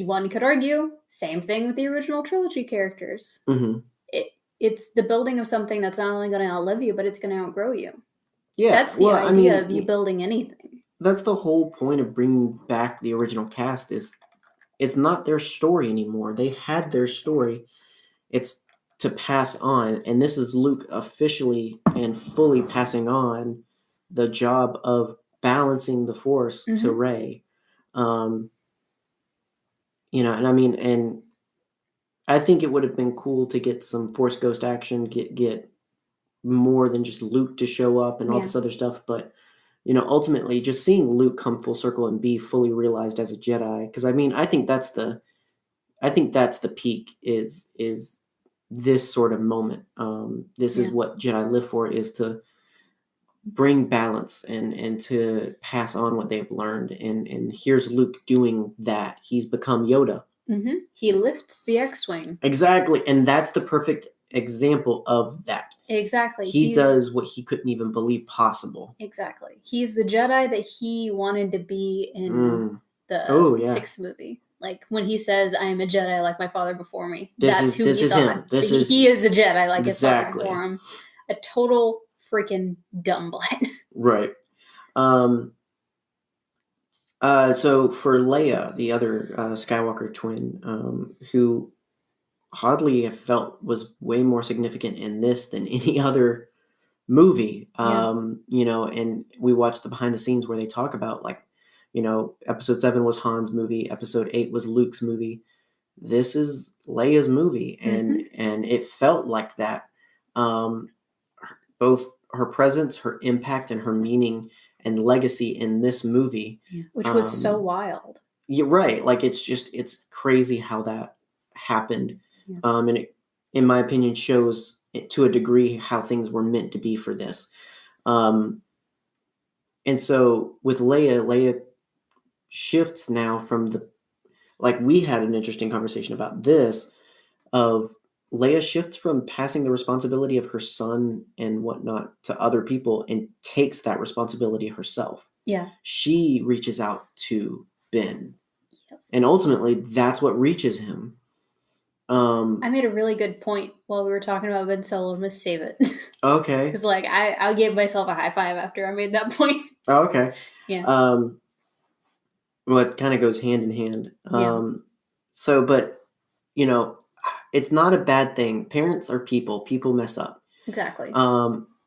one could argue, same thing with the original trilogy characters. It's the building of something that's not only going to outlive you, but it's going to outgrow you. Yeah, that's the idea of you building anything. That's the whole point of bringing back the original cast is it's not their story anymore. They had their story. It's to pass on. And this is Luke officially and fully passing on the job of balancing the Force to Rey. You know, and I mean, and I think it would have been cool to get some Force Ghost action, get more than just Luke to show up and all this other stuff. But, you know, ultimately just seeing Luke come full circle and be fully realized as a Jedi. Because I mean, I think that's the peak is this sort of moment. This is what Jedi live for, is to bring balance and to pass on what they've learned. And here's Luke doing that. He's become Yoda. He lifts the X-Wing. Exactly. And that's the perfect example of that. Exactly. He does what he couldn't even believe possible. Exactly. He's the Jedi that he wanted to be in the 6th movie. Like when he says, "I am a Jedi like my father before me." This that's is who this he is thought. him. This is He is a Jedi like his father exactly. before him. A total freaking dumbbutt. Right. So for Leia, the other Skywalker twin, who oddly I felt was way more significant in this than any other movie, you know, and we watched the behind the scenes where they talk about, like, you know, episode 7 was Han's movie, episode 8 was Luke's movie. This is Leia's movie, and it felt like that. Both her presence, her impact, and her meaning and legacy in this movie, which was so wild. You're right. Like, it's crazy how that happened. And it, in my opinion, shows to a degree how things were meant to be for this. And so with Leia shifts now from like, we had an interesting conversation about this, of Leia shifts from passing the responsibility of her son and whatnot to other people and takes that responsibility herself. Yeah. She reaches out to Ben. Yes. And ultimately, that's what reaches him. I made a really good point while we were talking about Ben Solo. I'm going to save it. Okay. Because, like, I gave myself a high five after I made that point. Oh, okay. Yeah. Well, it kind of goes hand in hand. So, but, you know, it's not a bad thing. Parents are people. People mess up. Exactly.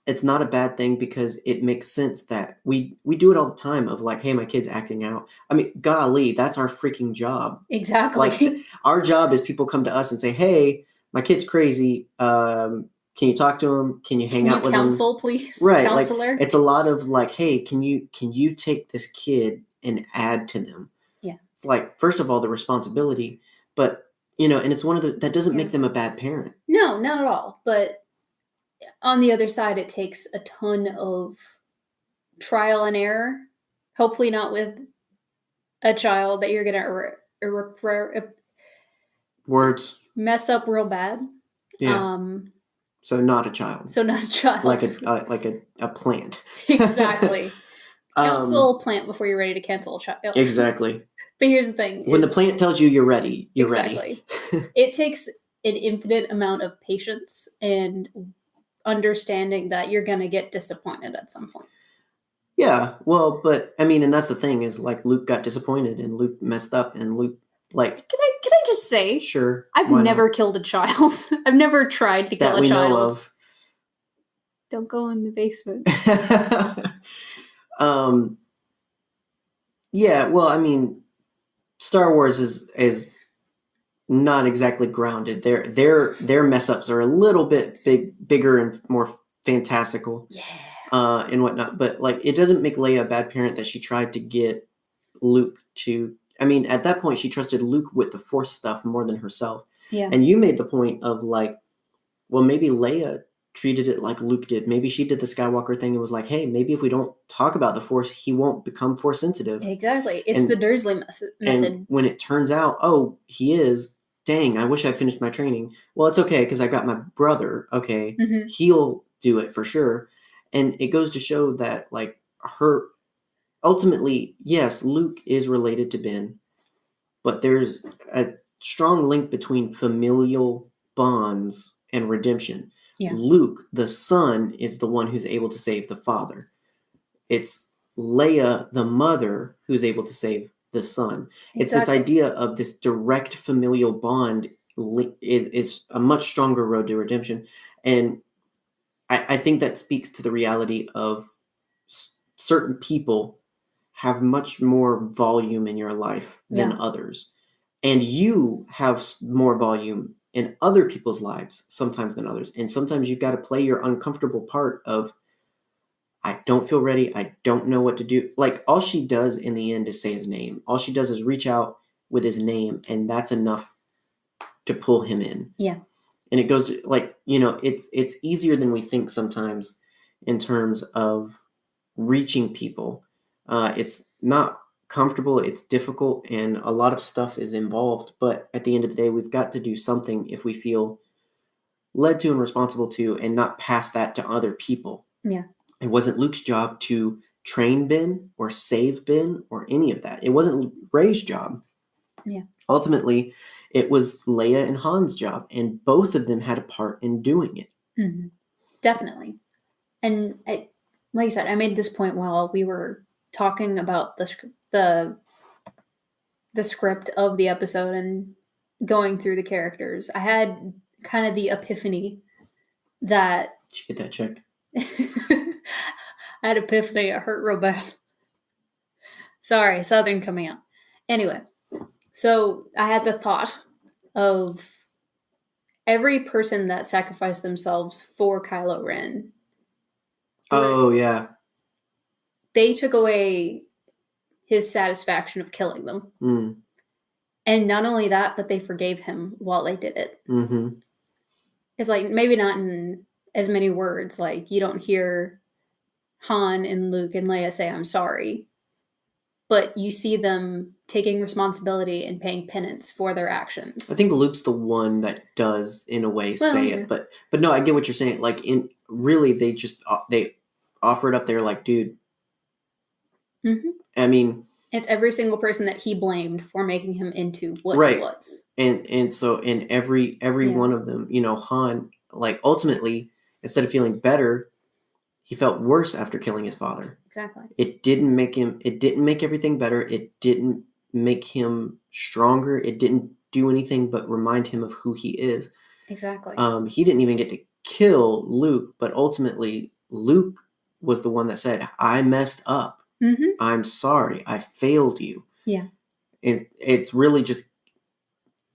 It's not a bad thing because it makes sense that we do it all the time, of like, hey, my kid's acting out. I mean, golly, that's our freaking job. Exactly. Like, our job is people come to us and say, hey, my kid's crazy. Can you talk to him? Can you hang out with him? Counsel, please? Right. Counselor? Like, it's a lot of like, hey, can you take this kid and add to them? Yeah. It's like, first of all, the responsibility, but, you know, and it's one of that doesn't make them a bad parent. No, not at all. But on the other side, it takes a ton of trial and error. Hopefully not with a child that you're going to words mess up real bad. Yeah. So not a child. Like a plant. Exactly. Cancel plant before you're ready to cancel a child. Exactly. But here's the thing. When the plant tells you you're ready, you're ready. It takes an infinite amount of patience and understanding that you're going to get disappointed at some point. Yeah. Well, but I mean, and that's the thing, is like, Luke got disappointed and Luke messed up and Luke, like... Can I just say? Sure. I've never killed a child. I've never tried to kill a child. That we know of. Don't go in the basement. Yeah, well, I mean, Star Wars is not exactly grounded. Their mess ups are a little bit bigger and more fantastical. Yeah. And whatnot. But like, it doesn't make Leia a bad parent that she tried to get Luke to... I mean, at that point, she trusted Luke with the Force stuff more than herself. Yeah. And you made the point of like, well, maybe Leia treated it like Luke did. Maybe she did the Skywalker thing and was like, hey, maybe if we don't talk about the Force, he won't become Force sensitive. Exactly. It's the Dursley method. And when it turns out, oh, he is, dang, I wish I'd finished my training. Well, it's okay because I got my brother. Okay. Mm-hmm. He'll do it for sure. And it goes to show that, like, ultimately, yes, Luke is related to Ben, but there's a strong link between familial bonds and redemption. Yeah. Luke, the son, is the one who's able to save the father. It's Leia, the mother, who's able to save the son. Exactly. It's this idea of this direct familial bond is a much stronger road to redemption. And I think that speaks to the reality of certain people have much more volume in your life than others. And you have more volume in other people's lives sometimes than others. And sometimes you've got to play your uncomfortable part of, I don't feel ready. I don't know what to do. Like, all she does in the end is say his name. All she does is reach out with his name, and that's enough to pull him in. Yeah. And it goes to, like, you know, it's easier than we think sometimes in terms of reaching people. It's not comfortable, it's difficult, and a lot of stuff is involved. But at the end of the day, we've got to do something if we feel led to and responsible to, and not pass that to other people. Yeah. It wasn't Luke's job to train Ben or save Ben or any of that. It wasn't Rey's job. Yeah. Ultimately, it was Leia and Han's job, and both of them had a part in doing it. Mm-hmm. Definitely. And like I said, I made this point while we were talking about the script of the episode and going through the characters. I had kind of the epiphany that Did you get that checked? I had epiphany. It hurt real bad. Sorry, Southern coming out. Anyway, so I had the thought of every person that sacrificed themselves for Kylo Ren. Oh, yeah. They took away his satisfaction of killing them. Mm. And not only that, but they forgave him while they did it. Mm-hmm. It's like, maybe not in as many words. Like, you don't hear Han and Luke and Leia say, I'm sorry. But you see them taking responsibility and paying penance for their actions. I think Luke's the one that does, in a way, say it. But no, I get what you're saying. Like, really, they offer it up there like, dude. Mm-hmm. I mean, it's every single person that he blamed for making him into what he was. And so in every one of them, Han, like, ultimately, instead of feeling better, he felt worse after killing his father. Exactly. It didn't make everything better. It didn't make him stronger. It didn't do anything but remind him of who he is. Exactly. He didn't even get to kill Luke, but ultimately Luke was the one that said, I messed up. Mm-hmm. I'm sorry. I failed you. Yeah. It's really just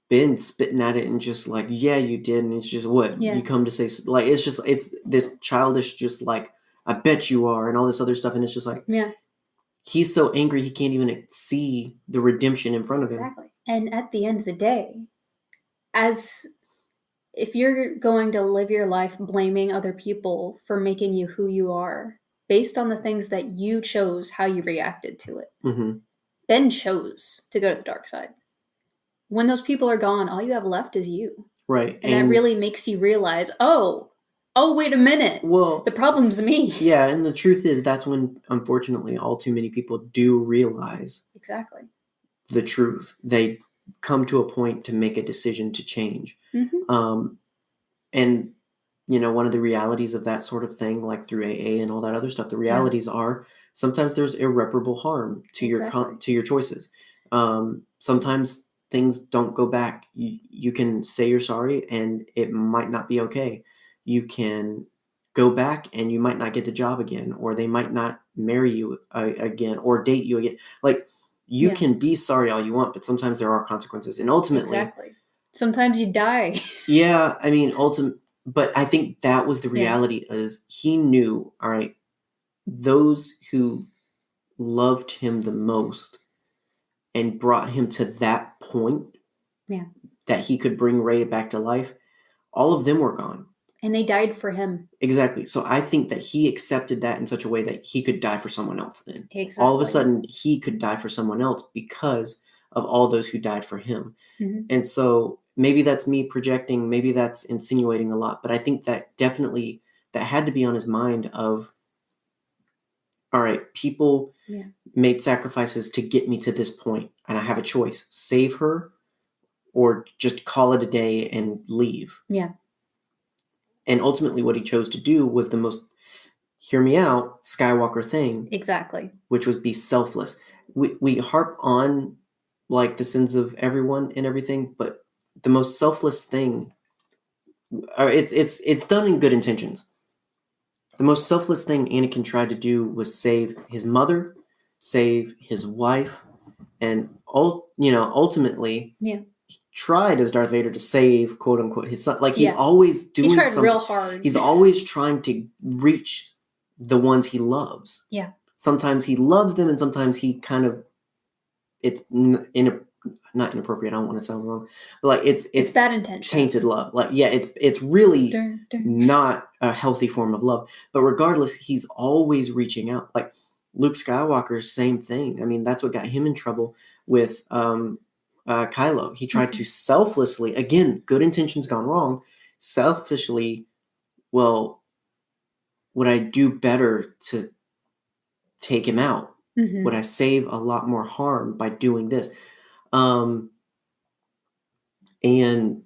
been spitting at it and just like, yeah, you did. And it's just what you come to say. Like, it's this childish, just like, I bet you are, and all this other stuff. And it's just like, he's so angry he can't even see the redemption in front of him. Exactly. And at the end of the day, if you're going to live your life blaming other people for making you who you are, based on the things that you chose, how you reacted to it. Mm-hmm. Ben chose to go to the dark side. When those people are gone, all you have left is you. Right. And that really makes you realize, oh, wait a minute. Well, the problem's me. Yeah, and the truth is that's when, unfortunately, all too many people do realize exactly the truth. They come to a point to make a decision to change. Mm-hmm. And one of the realities of that sort of thing, like through AA and all that other stuff, the realities are sometimes there's irreparable harm to your choices. Sometimes things don't go back. You can say you're sorry and it might not be okay. You can go back and you might not get the job again, or they might not marry you again or date you again. Like, you can be sorry all you want, but sometimes there are consequences. And ultimately, sometimes you die. Yeah, I mean, but I think that was the reality is he knew, all right, those who loved him the most and brought him to that point that he could bring Rey back to life, all of them were gone. And they died for him. Exactly. So I think that he accepted that in such a way that he could die for someone else then. Exactly. All of a sudden, he could die for someone else because of all those who died for him. Mm-hmm. And so maybe that's me projecting, maybe that's insinuating a lot, but I think that definitely that had to be on his mind of, all right, people made sacrifices to get me to this point, and I have a choice: save her or just call it a day and leave. Yeah. And ultimately what he chose to do was the most, hear me out, Skywalker thing. Exactly. Which was be selfless. We harp on like the sins of everyone and everything, but the most selfless thing, it's done in good intentions. The most selfless thing Anakin tried to do was save his mother, save his wife, and ultimately, he tried as Darth Vader to save, quote unquote, his son. Like, he's always doing something. He tried real hard. He's always trying to reach the ones he loves. Yeah. Sometimes he loves them, and sometimes he kind of, it's not inappropriate. I don't want to sound wrong, but like it's bad intentions, tainted love. Like, yeah, it's really not a healthy form of love. But regardless, he's always reaching out. Like Luke Skywalker, same thing. I mean, that's what got him in trouble with Kylo. He tried to selflessly, again, good intentions gone wrong, selfishly. Well, would I do better to take him out? Mm-hmm. Would I save a lot more harm by doing this? And And,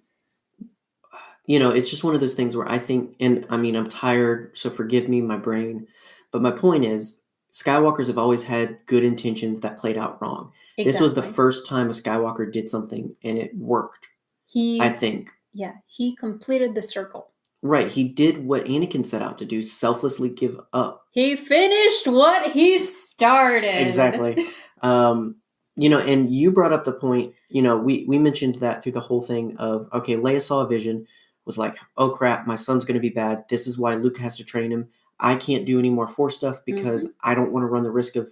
it's just one of those things where I think, and I mean, I'm tired, so forgive me, my brain. But my point is, Skywalkers have always had good intentions that played out wrong. Exactly. This was the first time a Skywalker did something and it worked. I think. Yeah, he completed the circle. Right. He did what Anakin set out to do, selflessly give up. He finished what he started. Exactly. And you brought up the point, we mentioned that through the whole thing of, okay, Leia saw a vision, was like, oh crap, my son's going to be bad. This is why Luke has to train him. I can't do any more Force stuff because I don't want to run the risk of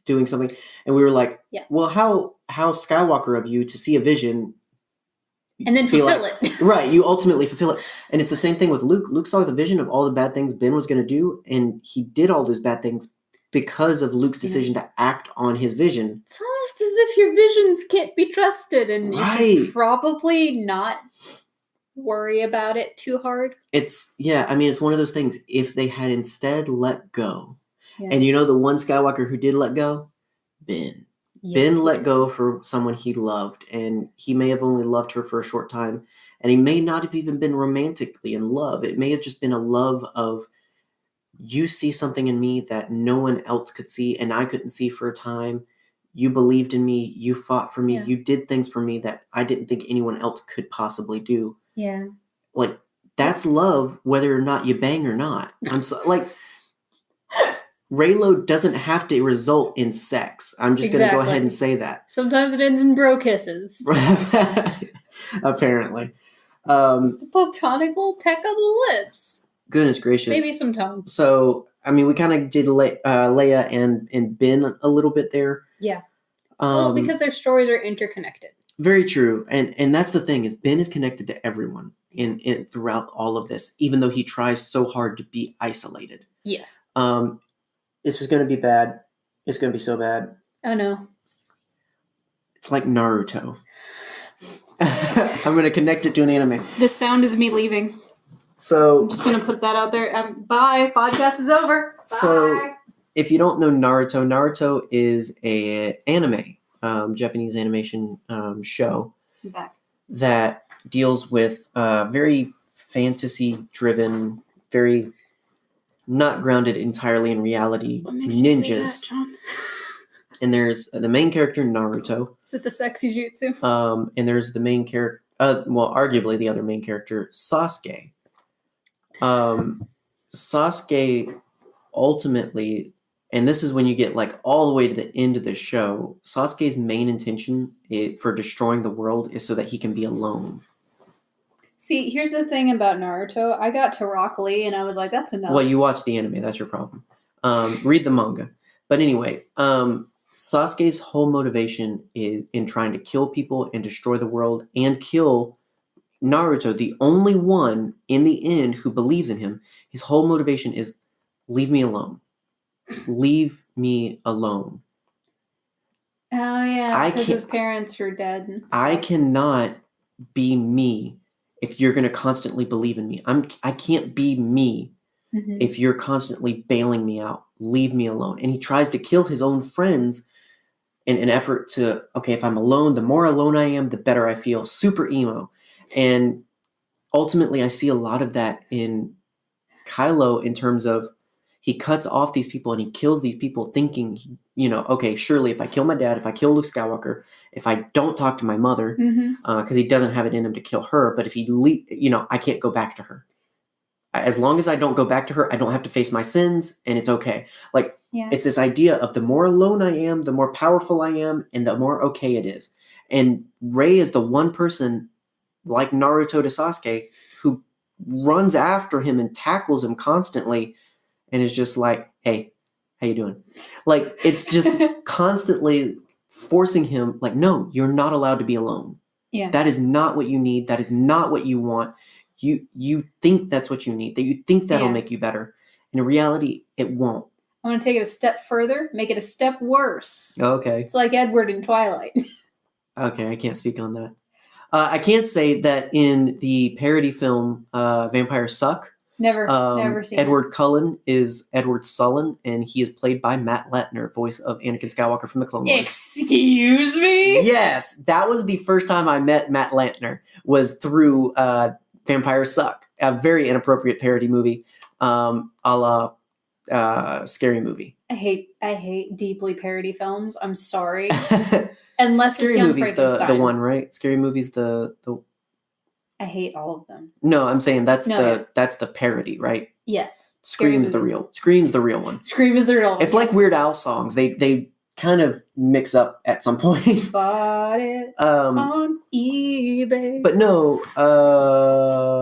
doing something. And we were like, well, how Skywalker of you to see a vision and then fulfill it. Right, you ultimately fulfill it. And it's the same thing with Luke. Luke saw the vision of all the bad things Ben was going to do, and he did all those bad things because of Luke's decision to act on his vision. It's almost as if your visions can't be trusted, and you should probably not worry about it too hard. It's one of those things. If they had instead let go, and the one Skywalker who did let go, Ben. Yes, Ben let go for someone he loved, and he may have only loved her for a short time, and he may not have even been romantically in love. It may have just been a love of, you see something in me that no one else could see, and I couldn't see for a time. You believed in me. You fought for me. You did things for me that I didn't think anyone else could possibly do. Yeah. Like, that's love, whether or not you bang or not. I'm so, like... Raylo doesn't have to result in sex. I'm just going to go ahead and say that. Sometimes it ends in bro kisses. Apparently. Just a platonic little peck on the lips. Goodness gracious. Maybe some tongue. So, I mean, we kind of did Leia and Ben a little bit there. Yeah. Well, because their stories are interconnected. Very true. And that's the thing, is Ben is connected to everyone in throughout all of this, even though he tries so hard to be isolated. Yes. This is going to be bad. It's going to be so bad. Oh, no. It's like Naruto. I'm going to connect it to an anime. This sound is me leaving. So I'm just going to put that out there. Bye. Podcast is over. Bye. So if you don't know Naruto is a anime, Japanese animation show that deals with very fantasy-driven, very... not grounded entirely in reality, ninjas. You say that, John? And there's the main character, Naruto. Is it the sexy jutsu? And there's the main character, arguably the other main character, Sasuke. Sasuke ultimately, and this is when you get like all the way to the end of the show, Sasuke's main intention for destroying the world is so that he can be alone. See, here's the thing about Naruto. I got to Rock Lee, and I was like, that's enough. Well, you watch the anime. That's your problem. Read the manga. But anyway, Sasuke's whole motivation is in trying to kill people and destroy the world and kill Naruto, the only one in the end who believes in him. His whole motivation is, leave me alone. Leave me alone. Oh, yeah, because his parents are dead. I cannot be me if you're going to constantly believe in me. I can't be me if you're constantly bailing me out. Leave me alone. And he tries to kill his own friends in an effort to, okay, if I'm alone, the more alone I am, the better I feel. Super emo. And ultimately, I see a lot of that in Kylo in terms of he cuts off these people and he kills these people thinking, okay, surely if I kill my dad, if I kill Luke Skywalker, if I don't talk to my mother, because he doesn't have it in him to kill her, but if I can't go back to her. As long as I don't go back to her, I don't have to face my sins, and it's okay. It's this idea of the more alone I am, the more powerful I am, and the more okay it is. And Rey is the one person, like Naruto to Sasuke, who runs after him and tackles him constantly, and is just like, hey, how you doing? Like, it's just constantly forcing him, like, no, you're not allowed to be alone. Yeah. That is not what you need. That is not what you want. You think that's what you need, that you think that'll make you better. And in reality, it won't. I want to take it a step further, make it a step worse. Okay. It's like Edward in Twilight. Okay, I can't speak on that. I can't say that in the parody film Vampires Suck, Never seen Edward Cullen is Edward Sullen, and he is played by Matt Latner, voice of Anakin Skywalker from the Clone Wars. Excuse me? Yes, that was the first time I met Matt Latner, was through Vampires Suck, a very inappropriate parody movie, a la Scary Movie. I hate deeply parody films. I'm sorry. Unless Scary it's Young Movie's Frankenstein. the one, right? Scary Movie's the I hate all of them. No, I'm saying that's the parody, right? Yes. Scream's the real one. Scream is the real one. It's like Weird Al songs. They kind of mix up at some point. Bought it on eBay. But no,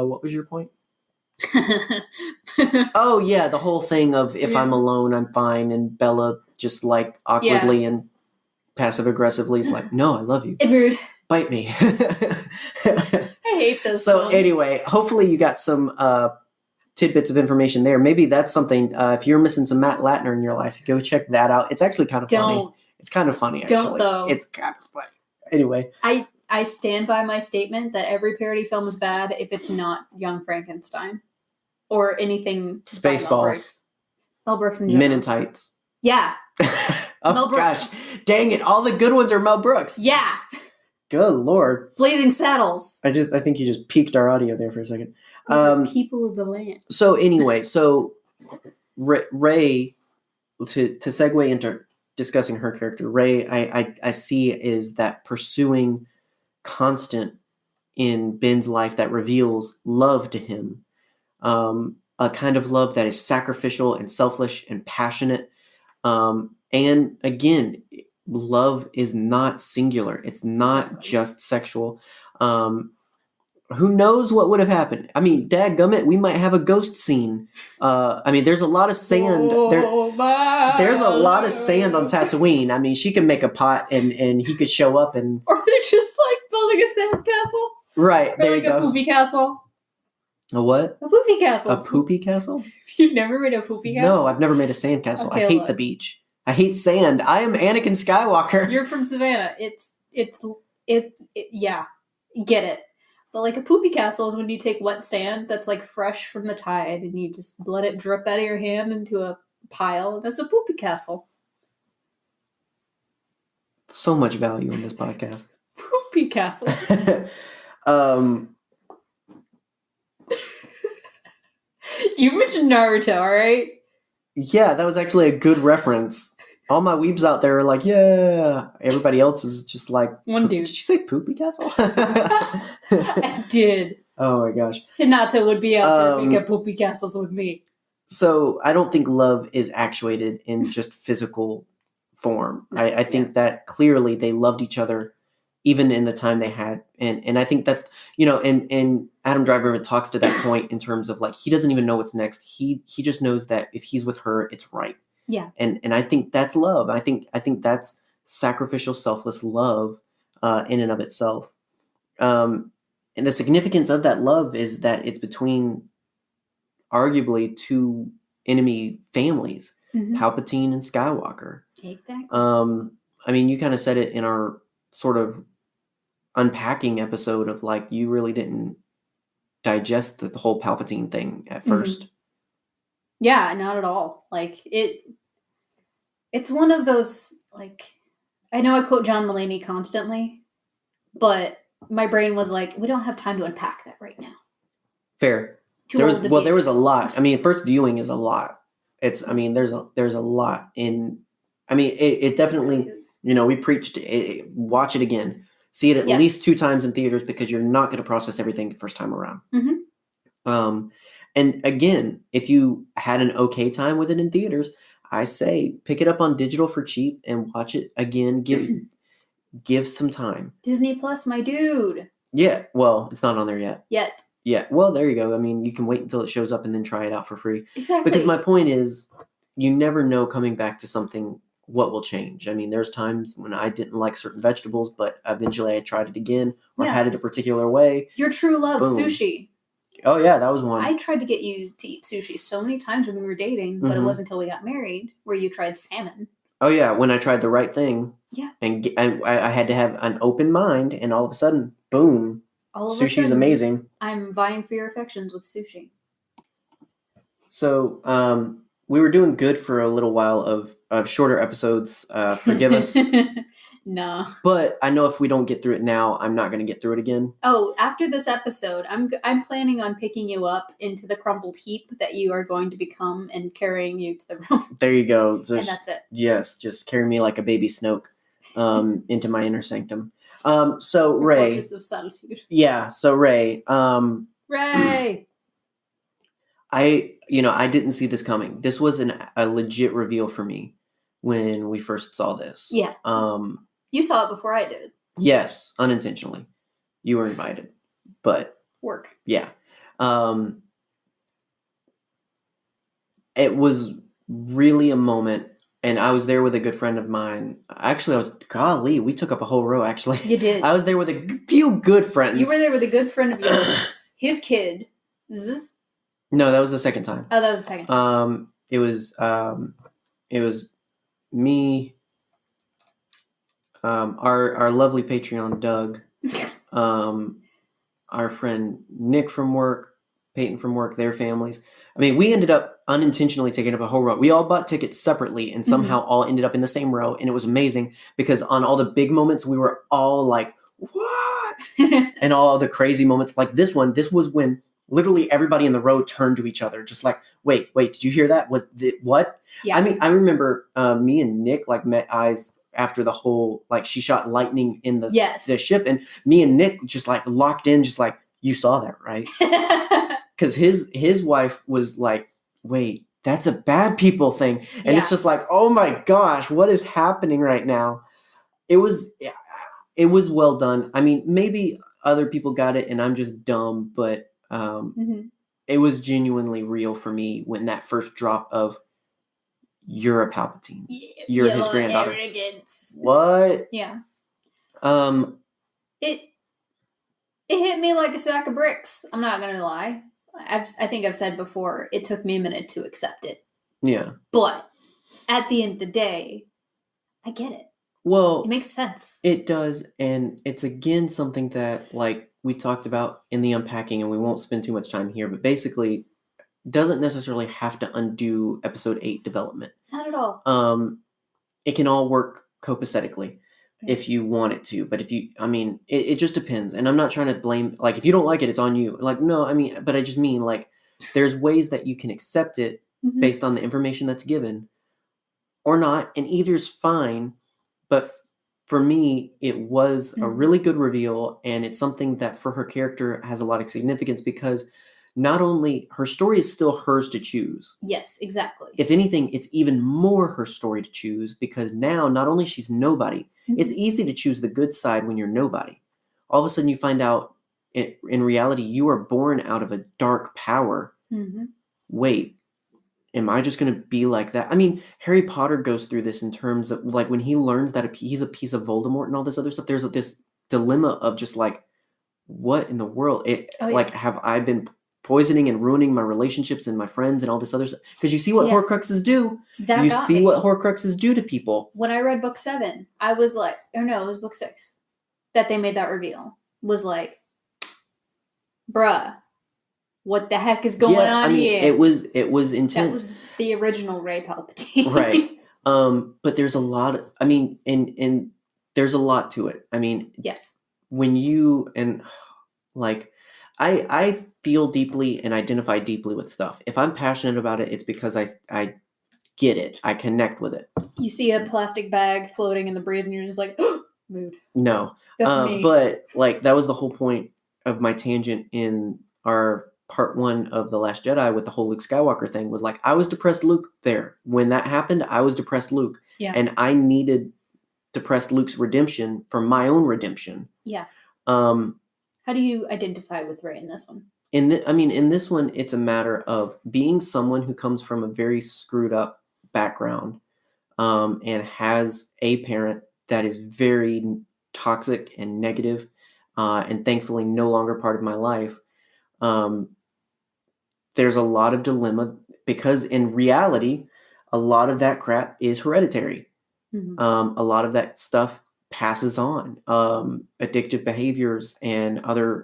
what was your point? Oh yeah, the whole thing of if I'm alone, I'm fine, and Bella just like awkwardly and passive aggressively is like, no, I love you. Rude. Bite me. I hate those. So anyway, hopefully you got some tidbits of information there. Maybe that's something. If you're missing some Matt Latner in your life, go check that out. It's actually kind of funny. It's kind of funny, actually. Don't though. It's kind of funny. Anyway, I stand by my statement that every parody film is bad if it's not Young Frankenstein or anything. Spaceballs. Mel Brooks and Men in Tights. Yeah. Oh Mel Brooks. Gosh, dang it! All the good ones are Mel Brooks. Yeah. Good Lord. Blazing Saddles. I think you just peaked our audio there for a second. Those are people of the land. So anyway, Rey, to segue into discussing her character, Rey, I see is that pursuing constant in Ben's life that reveals love to him, a kind of love that is sacrificial and selfish and passionate, and again, love is not singular. It's not just sexual. Who knows what would have happened? I mean, dadgummit, we might have a ghost scene. I mean, there's a lot of sand. There's a lot of sand on Tatooine. I mean, she can make a pot and he could show up and... Or they're just like building a sand castle. Right, or there like you go. A poopy castle. A what? A poopy castle. A poopy castle? You've never made a poopy castle? No, I've never made a sand castle. Okay, I hate the beach. I hate sand. I am Anakin Skywalker. You're from Savannah. Yeah, get it. But like a poopy castle is when you take wet sand that's like fresh from the tide and you just let it drip out of your hand into a pile. That's a poopy castle. So much value in this podcast. Poopy castle. You mentioned Naruto, alright? Yeah, that was actually a good reference. All my weebs out there are like, yeah. Everybody else is just like... One dude. Did you say poopy castle? I did. Oh my gosh. Hinata would be out there making poopy castles with me. So I don't think love is actuated in just physical form. No, I think that clearly they loved each other even in the time they had. And I think that's, and Adam Driver talks to that point in terms of like, he doesn't even know what's next. He just knows that if he's with her, it's right. Yeah. And I think that's love. I think that's sacrificial, selfless love in and of itself. And the significance of that love is that it's between arguably two enemy families, Palpatine and Skywalker. Exactly. I mean, you kind of said it in our sort of unpacking episode of like, you really didn't digest the whole Palpatine thing at first. Yeah, not at all. Like it's one of those, like, I know I quote John Mulaney constantly, but my brain was like, we don't have time to unpack that right now. Fair. There was a lot. I mean, first viewing is a lot. There's a lot in, I mean, it definitely, we preached, watch it again. See it at least 2 times in theaters because you're not going to process everything the first time around. And again, if you had an okay time with it in theaters, I say pick it up on digital for cheap and watch it again. Give some time. Disney Plus, my dude. Yeah, well, it's not on there yet. Yeah, well, there you go. I mean, you can wait until it shows up and then try it out for free. Exactly. Because my point is, you never know coming back to something what will change. I mean, there's times when I didn't like certain vegetables, but eventually I tried it again or had it a particular way. Your true love, sushi. Oh, yeah, that was one. I tried to get you to eat sushi so many times when we were dating, but it wasn't until we got married where you tried salmon. Oh, yeah, when I tried the right thing. Yeah. And I had to have an open mind, and all of a sudden, boom, sushi's amazing. I'm vying for your affections with sushi. So we were doing good for a little while of shorter episodes. Forgive us. No. But I know if we don't get through it now, I'm not going to get through it again. Oh, after this episode, I'm planning on picking you up into the crumpled heap that you are going to become and carrying you to the room. There you go. And that's it. Yes, just carry me like a baby Snoke into my inner sanctum. So Your Ray. Fortress of Solitude. Yeah, so Ray. Ray! I didn't see this coming. This was a legit reveal for me when we first saw this. Yeah. You saw it before I did. Yes, unintentionally. You were invited, but work. Yeah. It was really a moment, and I was there with a good friend of mine. Actually, golly, we took up a whole row, actually. You did. I was there with a few good friends. You were there with a good friend of yours. His kid. No, that was the second time. Oh, that was the second time. It was me, our lovely Patreon, Doug, our friend Nick from work, Peyton from work, their families. I mean, we ended up unintentionally taking up a whole row. We all bought tickets separately and somehow all ended up in the same row. And it was amazing because on all the big moments, we were all like, what? And all the crazy moments like this was when literally everybody in the row turned to each other, just like, wait, did you hear that? What? Yeah. I mean, I remember me and Nick like met eyes after the whole, like she shot lightning in the ship, and me and Nick just like locked in, just like, you saw that, right? Because his wife was like, wait, that's a bad people thing. And it's just like, oh my gosh, what is happening right now? It was well done. I mean, maybe other people got it and I'm just dumb, but it was genuinely real for me when that first drop of, you're a Palpatine. You're his granddaughter. Arrogance. What? Yeah. It hit me like a sack of bricks. I'm not gonna lie. I think I've said before, it took me a minute to accept it. Yeah. But at the end of the day, I get it. Well, it makes sense. It does, and it's again something that like we talked about in the unpacking, and we won't spend too much time here, but basically doesn't necessarily have to undo episode 8 development. Not at all. It can all work copacetically if you want it to, but it just depends. And I'm not trying to blame, like, if you don't like it, it's on you. Like, no, but I just mean, like, there's ways that you can accept it based on the information that's given or not, and either's fine. But for me, it was a really good reveal, and it's something that for her character has a lot of significance because not only her story is still hers to choose. Yes, exactly. If anything, it's even more her story to choose because now not only she's nobody, it's easy to choose the good side when you're nobody. All of a sudden you find out in reality, you are born out of a dark power. Wait, am I just going to be like that? I mean, Harry Potter goes through this in terms of like when he learns that he's a piece of Voldemort and all this other stuff, there's this dilemma of just like, what in the world? Like, have I been poisoning and ruining my relationships and my friends and all this other stuff? Because you see what Horcruxes do. You see what Horcruxes do to people. When I read book 7, I was like, or no, it was book 6 that they made that reveal. Was like, bruh, what the heck is going on here? It was intense. That was the original Ray Palpatine. Right. But there's a lot of, and there's a lot to it. I mean, yes. When you, and like, I feel deeply and identify deeply with stuff. If I'm passionate about it, it's because I get it. I connect with it. You see a plastic bag floating in the breeze and you're just like, oh, mood. No. That's me. But like, that was the whole point of my tangent in our part 1 of The Last Jedi with the whole Luke Skywalker thing was like, I was depressed Luke there. When that happened, I was depressed Luke. Yeah. And I needed depressed Luke's redemption for my own redemption. Yeah. How do you identify with Rey in this one? In this one, it's a matter of being someone who comes from a very screwed up background and has a parent that is very toxic and negative and thankfully no longer part of my life. There's a lot of dilemma because in reality, a lot of that crap is hereditary. A lot of that stuff passes on, addictive behaviors and other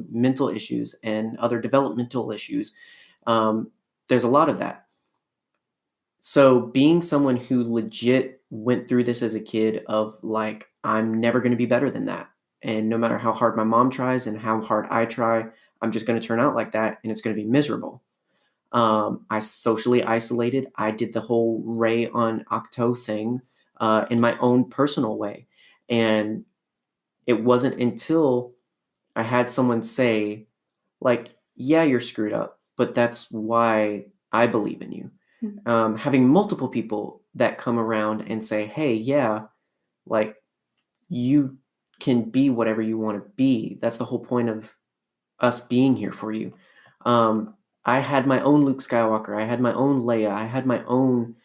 mental issues and other developmental issues. there's a lot of that. So being someone who legit went through this as a kid of like, I'm never going to be better than that. And no matter how hard my mom tries and how hard I try, I'm just going to turn out like that and it's going to be miserable. I socially isolated. I did the whole Ray on Octo thing in my own personal way. And it wasn't until I had someone say, like, yeah, you're screwed up, but that's why I believe in you. Mm-hmm. Having multiple people that come around and say, hey, yeah, like, you can be whatever you want to be. That's the whole point of us being here for you. I had my own Luke Skywalker. I had my own Leia. I had my own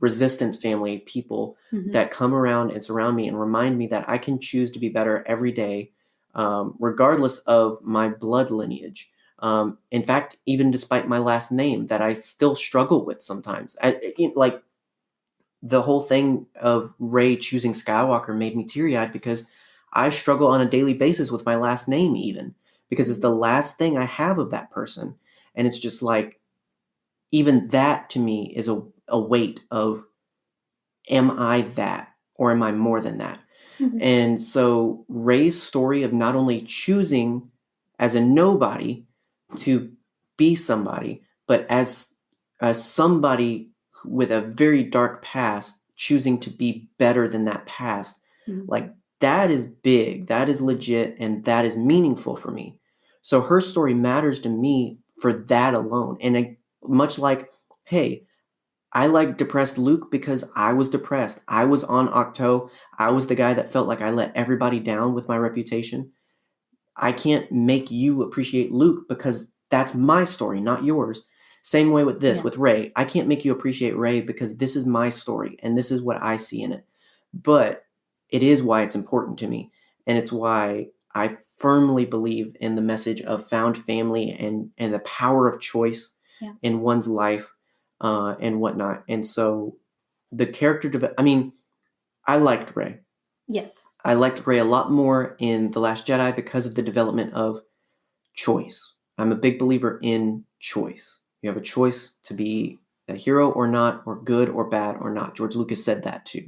Resistance family of people that come around and surround me and remind me that I can choose to be better every day, regardless of my blood lineage. In fact, even despite my last name that I still struggle with sometimes. Like the whole thing of Rey choosing Skywalker made me teary-eyed because I struggle on a daily basis with my last name even because it's the last thing I have of that person. And it's just like, even that to me is a weight of, am I that or am I more than that? Mm-hmm. And so Rey's story of not only choosing as a nobody to be somebody, but as somebody with a very dark past choosing to be better than that past, like that is big, that is legit, and that is meaningful for me. So her story matters to me for that alone. And much like, hey, I like depressed Luke because I was depressed. I was on Octo. I was the guy that felt like I let everybody down with my reputation. I can't make you appreciate Luke because that's my story, not yours. Same way with this, with Rey. I can't make you appreciate Rey because this is my story and this is what I see in it. But it is why it's important to me. And it's why I firmly believe in the message of found family and the power of choice in one's life and whatnot. And so the character I liked Rey. Yes. I liked Rey a lot more in The Last Jedi because of the development of choice. I'm a big believer in choice. You have a choice to be a hero or not, or good or bad or not. George Lucas said that too.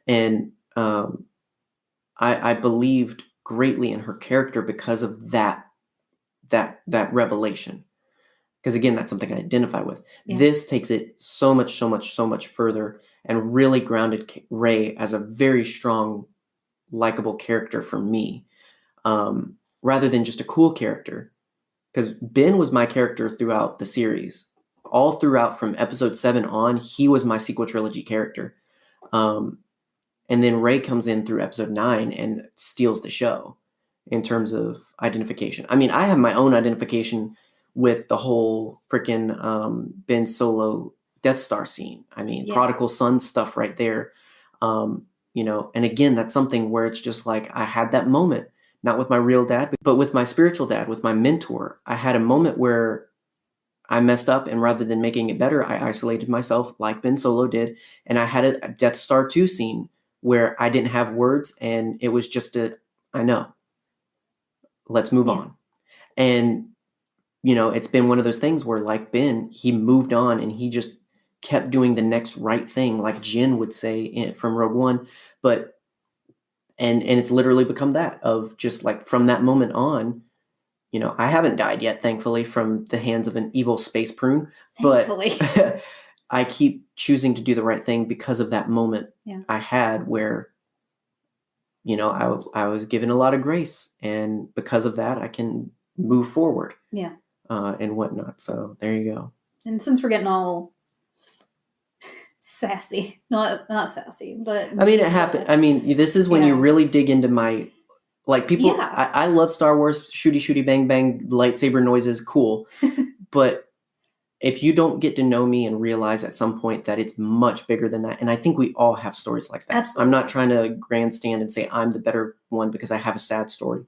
And I believed greatly in her character because of that revelation. Because again, that's something I identify with. Yeah. This takes it so much further and really grounded Rey as a very strong, likable character for me, rather than just a cool character. Because Ben was my character throughout the series. All throughout from episode 7 on, he was my sequel trilogy character. And then Rey comes in through episode 9 and steals the show in terms of identification. I mean, I have my own identification with the whole freaking Ben Solo Death Star scene. I mean, prodigal son stuff right there. And again, that's something where it's just like I had that moment, not with my real dad, but with my spiritual dad, with my mentor. I had a moment where I messed up, and rather than making it better, I isolated myself like Ben Solo did. And I had a Death Star 2 scene where I didn't have words, and it was just I know. Let's move on. And, it's been one of those things where, like Ben, he moved on and he just kept doing the next right thing, like Jin would say from Rogue One. But, and it's literally become that of just like from that moment on, I haven't died yet, thankfully, from the hands of an evil space prune. Thankfully. But I keep choosing to do the right thing because of that moment I had where, I was given a lot of grace. And because of that, I can move forward. Yeah. And whatnot. So there you go. And since we're getting all sassy, not sassy, but I mean, it happened. I mean, this is when you really dig into my, like people, I love Star Wars, shooty, bang, bang, lightsaber noises, cool. But if you don't get to know me and realize at some point that it's much bigger than that, and I think we all have stories like that. Absolutely. I'm not trying to grandstand and say I'm the better one because I have a sad story.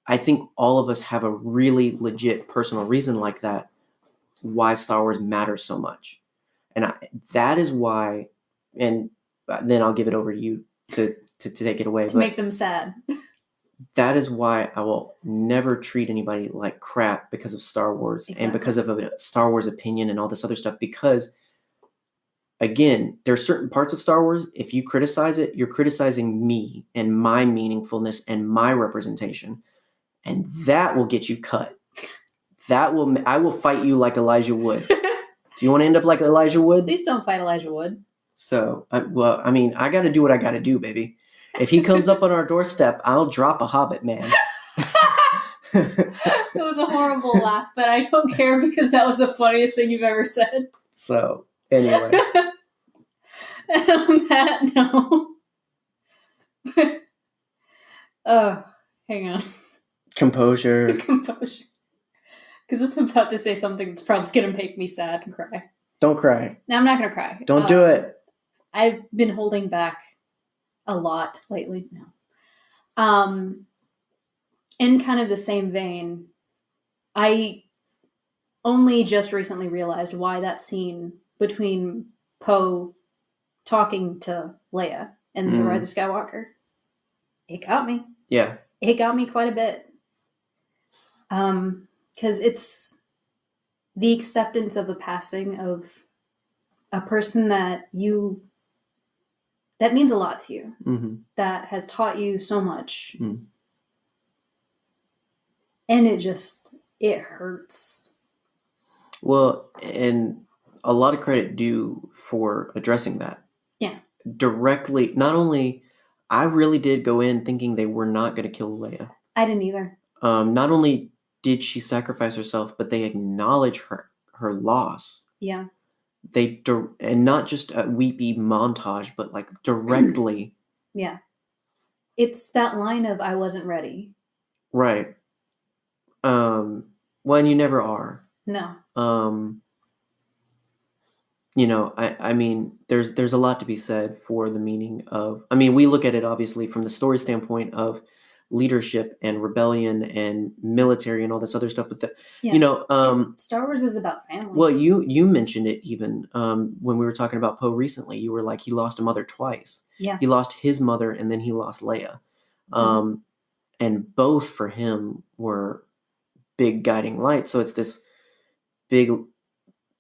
I think all of us have a really legit personal reason like that, why Star Wars matters so much. And that is why, and then I'll give it over to you to take it away. To make them sad. that is why I will never treat anybody like crap because of Star Wars and because of a Star Wars opinion and all this other stuff. Because, again, there are certain parts of Star Wars, if you criticize it, you're criticizing me and my meaningfulness and my representation. And that will get you cut. I will fight you like Elijah Wood. Do you want to end up like Elijah Wood? Please don't fight Elijah Wood. So, I got to do what I got to do, baby. If he comes up on our doorstep, I'll drop a Hobbit, man. It was a horrible laugh, but I don't care because that was the funniest thing you've ever said. So, anyway. And on that note, hang on. Composure. Composure. Because I'm about to say something that's probably going to make me sad and cry. Don't cry. No, I'm not going to cry. Don't do it. I've been holding back a lot lately. No. In kind of the same vein, I only just recently realized why that scene between Poe talking to Leia in The Rise of Skywalker, it got me. Yeah. It got me quite a bit. Because it's the acceptance of the passing of a person that means a lot to you, that has taught you so much. And it hurts. Well, and a lot of credit due for addressing that. Yeah. Directly, not only, I really did go in thinking they were not going to kill Leia. I didn't either. Not only did she sacrifice herself, but they acknowledge her loss. Yeah. And not just a weepy montage, but like directly. Yeah. It's that line of, I wasn't ready. Right. Well, and you never are. No. I mean, there's a lot to be said for the meaning of, we look at it obviously from the story standpoint of leadership and rebellion and military and all this other stuff, but Star Wars is about family. Well, you mentioned it even when we were talking about Poe recently. You were like, he lost a mother twice. Yeah. He lost his mother and then he lost Leia. And both for him were big guiding lights. So it's this big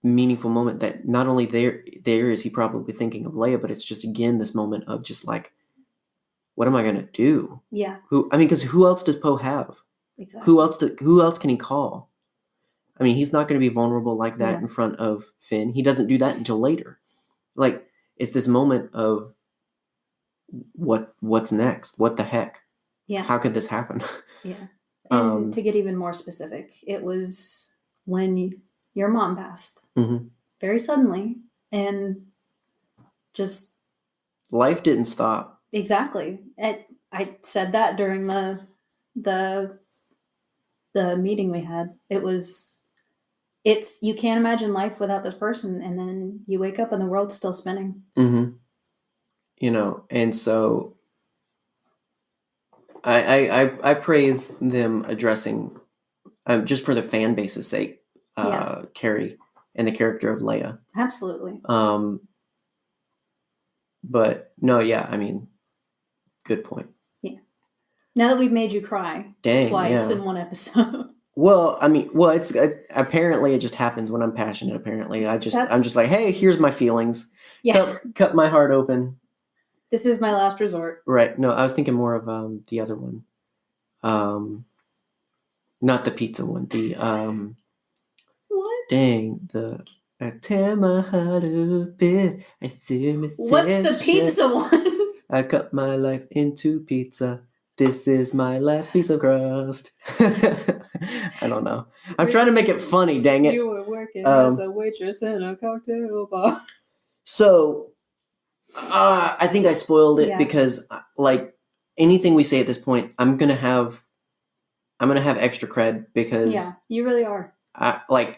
meaningful moment that not only there is he probably thinking of Leia, but it's just, again, this moment of just like, what am I going to do? Yeah. Because who else does Poe have? Exactly. Who else can he call? He's not going to be vulnerable like that in front of Finn. He doesn't do that until later. Like, it's this moment of what's next? What the heck? Yeah. How could this happen? Yeah. And to get even more specific, it was when your mom passed very suddenly, and just life didn't stop. Exactly. I said that during the meeting we had. You can't imagine life without this person, and then you wake up and the world's still spinning. And so I praise them addressing, just for the fan base's sake, Carrie and the character of Leia. Absolutely. But no, good point. Yeah. Now that we've made you cry twice in one episode. Well, it's apparently it just happens when I'm passionate. Apparently, I'm just like, hey, here's my feelings. Yeah. Cut my heart open. This is my last resort. Right. No, I was thinking more of the other one. Not the pizza one. The what? Dang, I tear my heart open. What's the pizza one? I cut my life into pizza. This is my last piece of crust. I don't know. I'm trying to make it funny, dang it. You were working as a waitress in a cocktail bar. So, I think I spoiled it because, like, anything we say at this point, I'm gonna have extra cred because you really are. I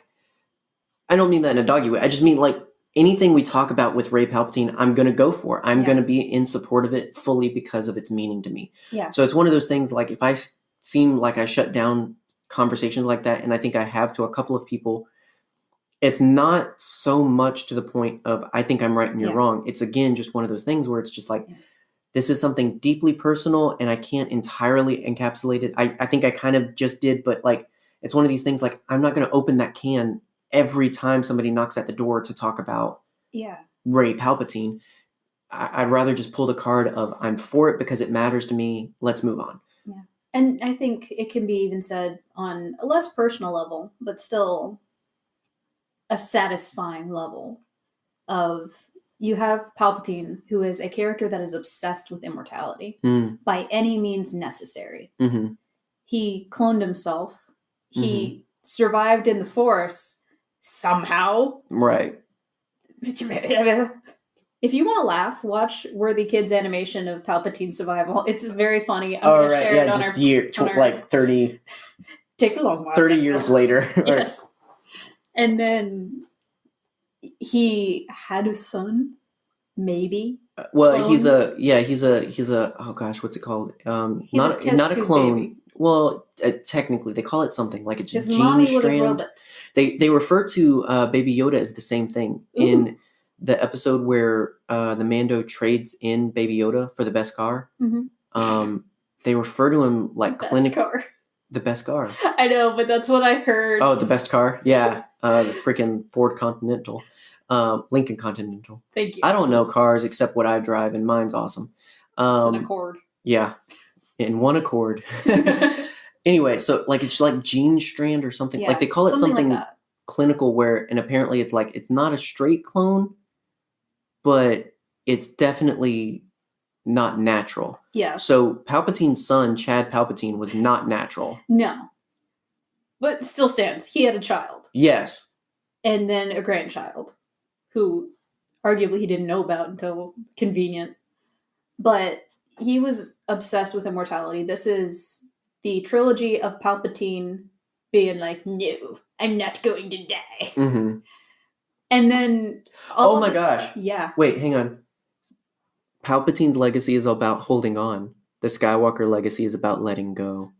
don't mean that in a doggy way. I just mean, like, anything we talk about with Rey Palpatine, I'm going to go for. I'm going to be in support of it fully because of its meaning to me. Yeah. So it's one of those things, like, if I seem like I shut down conversations like that, and I think I have to a couple of people, it's not so much to the point of, I think I'm right and you're wrong. It's, again, just one of those things where it's just like, this is something deeply personal and I can't entirely encapsulate it. I think I kind of just did, but like, it's one of these things, like, I'm not going to open that can every time somebody knocks at the door to talk about Ray Palpatine. I'd rather just pull the card of, I'm for it because it matters to me. Let's move on. Yeah. And I think it can be even said on a less personal level, but still a satisfying level of, you have Palpatine, who is a character that is obsessed with immortality by any means necessary. Mm-hmm. He cloned himself. He survived in the Force somehow. Right. If you want to laugh, watch Worthy Kids animation of Palpatine's survival. It's very funny. Oh, right. Yeah, just like 30... Take a long while. 30 years later. Yes. And then he had a son, maybe. Well, clone. he's a oh gosh, what's it called? Not a clone. Baby. Well, technically they call it something like it's just gene strand. They refer to Baby Yoda as the same thing. Ooh. In the episode where the Mando trades in Baby Yoda for the Beskar. Mm-hmm. They refer to him like the Beskar. I know, but that's what I heard. Oh, the Beskar, yeah, the freaking Ford Continental. Lincoln Continental. Thank you. I don't know cars except what I drive, and mine's awesome. It's an Accord. Yeah, in one Accord. Anyway, so like it's like gene strand or something. Yeah, like they call it something like clinical where, and apparently it's like it's not a straight clone, but it's definitely not natural. Yeah. So Palpatine's son, Chad Palpatine, was not natural. No. But still stands. He had a child. Yes. And then a grandchild, who arguably he didn't know about until convenient. But he was obsessed with immortality. This is the trilogy of Palpatine being like, no, I'm not going to die. Mm-hmm. And then... oh my gosh. Yeah. Wait, hang on. Palpatine's legacy is about holding on. The Skywalker legacy is about letting go.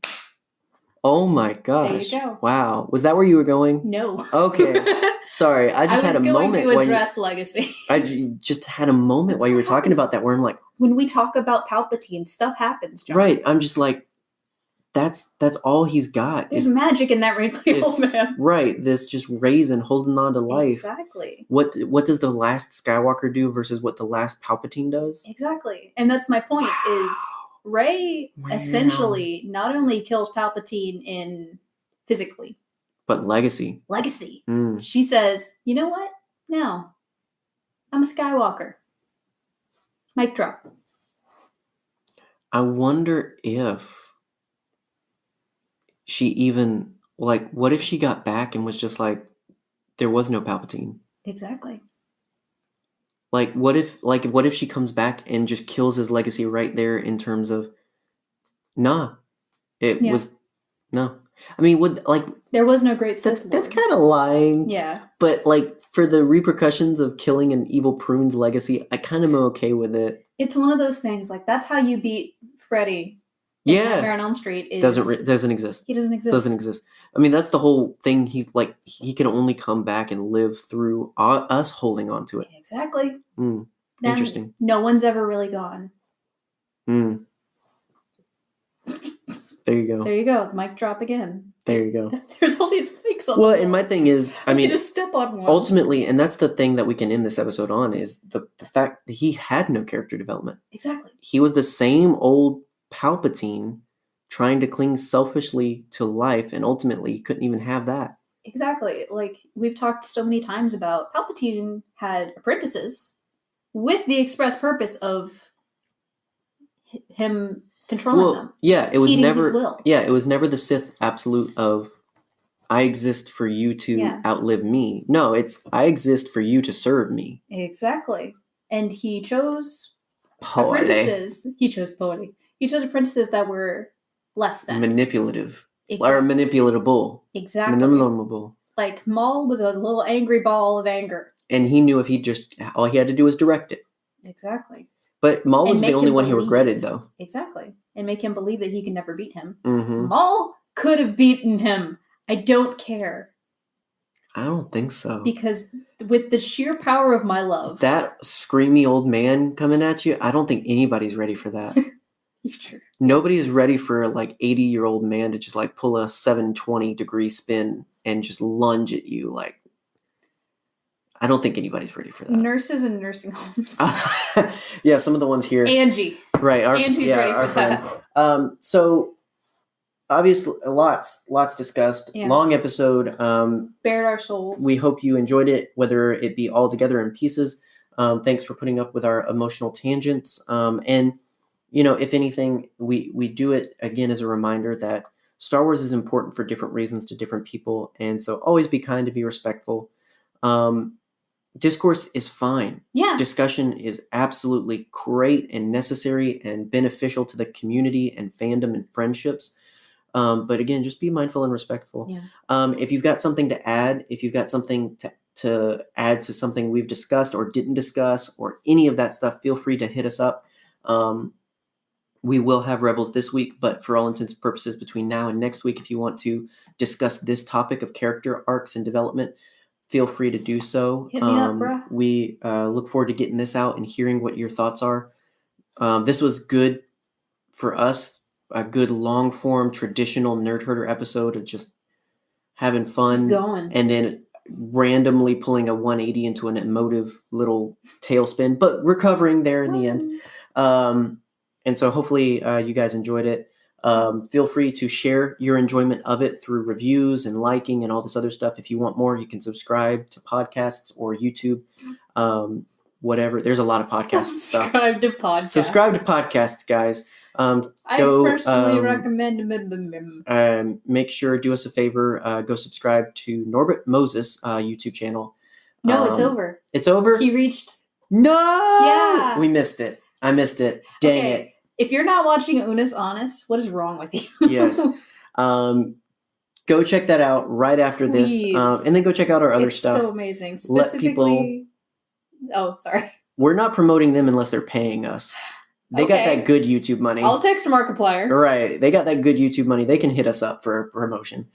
Oh my gosh. There you go. Wow. Was that where you were going? No. Okay. Sorry. I just had a moment. I was going to address legacy. I just had a moment while you were talking about that where I'm like... when we talk about Palpatine, stuff happens, John. Right. I'm just like, that's all he's got. There's magic in that wrinkly old man. Right. This just raisin holding on to life. Exactly. What does the last Skywalker do versus what the last Palpatine does? Exactly. And that's my point is Rey essentially not only kills Palpatine in physically. But legacy. Legacy. She says, you know what? No. I'm a Skywalker. Mic drop. I wonder if she even, like, what if she got back and was just like, there was no Palpatine? Exactly. Like, what if she comes back and just kills his legacy right there in terms of, nah, was, no. I mean, there was no great Sith Lord. That's kind of lying. Yeah. But, like, for the repercussions of killing an evil prune's legacy, I kind of am okay with it. It's one of those things, like, that's how you beat Freddy. Yeah. Nightmare on Elm Street doesn't exist. He doesn't exist. Doesn't exist. I mean, that's the whole thing. He's like, he can only come back and live through us holding on to it. Exactly. Interesting. No one's ever really gone. There you go. There you go. Mic drop again. There you go. There's all these mics on. Well, and my thing is, I mean, just step on one. Ultimately, and that's the thing that we can end this episode on, is the fact that he had no character development. Exactly. He was the same old Palpatine trying to cling selfishly to life, and ultimately he couldn't even have that. Exactly. Like, we've talked so many times about Palpatine had apprentices with the express purpose of him controlling them. Yeah, it was never. His will. Yeah, it was never the Sith absolute of, I exist for you to outlive me. No, it's I exist for you to serve me. Exactly. And he chose apprentices. He chose apprentices that were less than manipulative. Or manipulatable. Exactly. Manipulable. Like, Maul was a little angry ball of anger. And he knew if he all he had to do was direct it. Exactly. But Maul was the only one he regretted, though. Exactly. And make him believe that he can never beat him. Mm-hmm. Maul could have beaten him. I don't care. I don't think so. Because with the sheer power of my love. That screamy old man coming at you, I don't think anybody's ready for that. True. Nobody's ready for a 80-year-old man to just pull a 720-degree spin and just lunge at you. I don't think anybody's ready for that. Nurses in nursing homes. Yeah, some of the ones here. Angie. Right. Angie's ready for that. So obviously lots discussed. Yeah. Long episode. Bared our souls. We hope you enjoyed it, whether it be all together in pieces. Thanks for putting up with our emotional tangents. And if anything, we do it again as a reminder that Star Wars is important for different reasons to different people. And so always be kind, to be respectful. Discourse is fine. Yeah. Discussion is absolutely great and necessary and beneficial to the community and fandom and friendships. But again, just be mindful and respectful. Yeah. If you've got something to add, if you've got something to add to something we've discussed or didn't discuss or any of that stuff, feel free to hit us up. We will have Rebels this week, but for all intents and purposes, between now and next week, if you want to discuss this topic of character arcs and development, feel free to do so. Hit me up, bro. We look forward to getting this out and hearing what your thoughts are. This was good for us, a good long-form, traditional Nerd Herder episode of just having fun. Just going. And then randomly pulling a 180 into an emotive little tailspin, but recovering there in the end. And so hopefully you guys enjoyed it. Feel free to share your enjoyment of it through reviews and liking and all this other stuff. If you want more, you can subscribe to podcasts or YouTube, whatever. There's a lot of podcast stuff. Subscribe to podcasts. Subscribe to podcasts, guys. I personally recommend. Make sure, do us a favor, go subscribe to Norbert Moses' YouTube channel. No, it's over. It's over? He reached. No! Yeah. We missed it. I missed it. Dang it. If you're not watching Unis Honest, what is wrong with you? Yes. Go check that out right after Please. This. And then go check out our other stuff. It's so amazing. Specifically... Oh, sorry. We're not promoting them unless they're paying us. They got that good YouTube money. I'll text Markiplier. Right. They got that good YouTube money. They can hit us up for a promotion.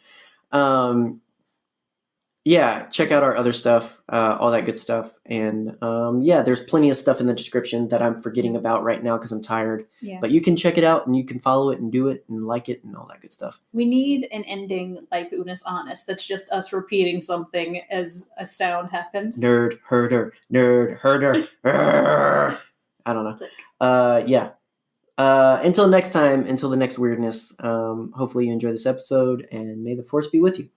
Yeah, check out our other stuff, all that good stuff. And yeah, there's plenty of stuff in the description that I'm forgetting about right now because I'm tired. Yeah. But you can check it out and you can follow it and do it and like it and all that good stuff. We need an ending like Unis Honest. That's just us repeating something as a sound happens. Nerd herder, nerd herder. I don't know. Yeah. Until next time, until the next weirdness, hopefully you enjoy this episode and may the force be with you.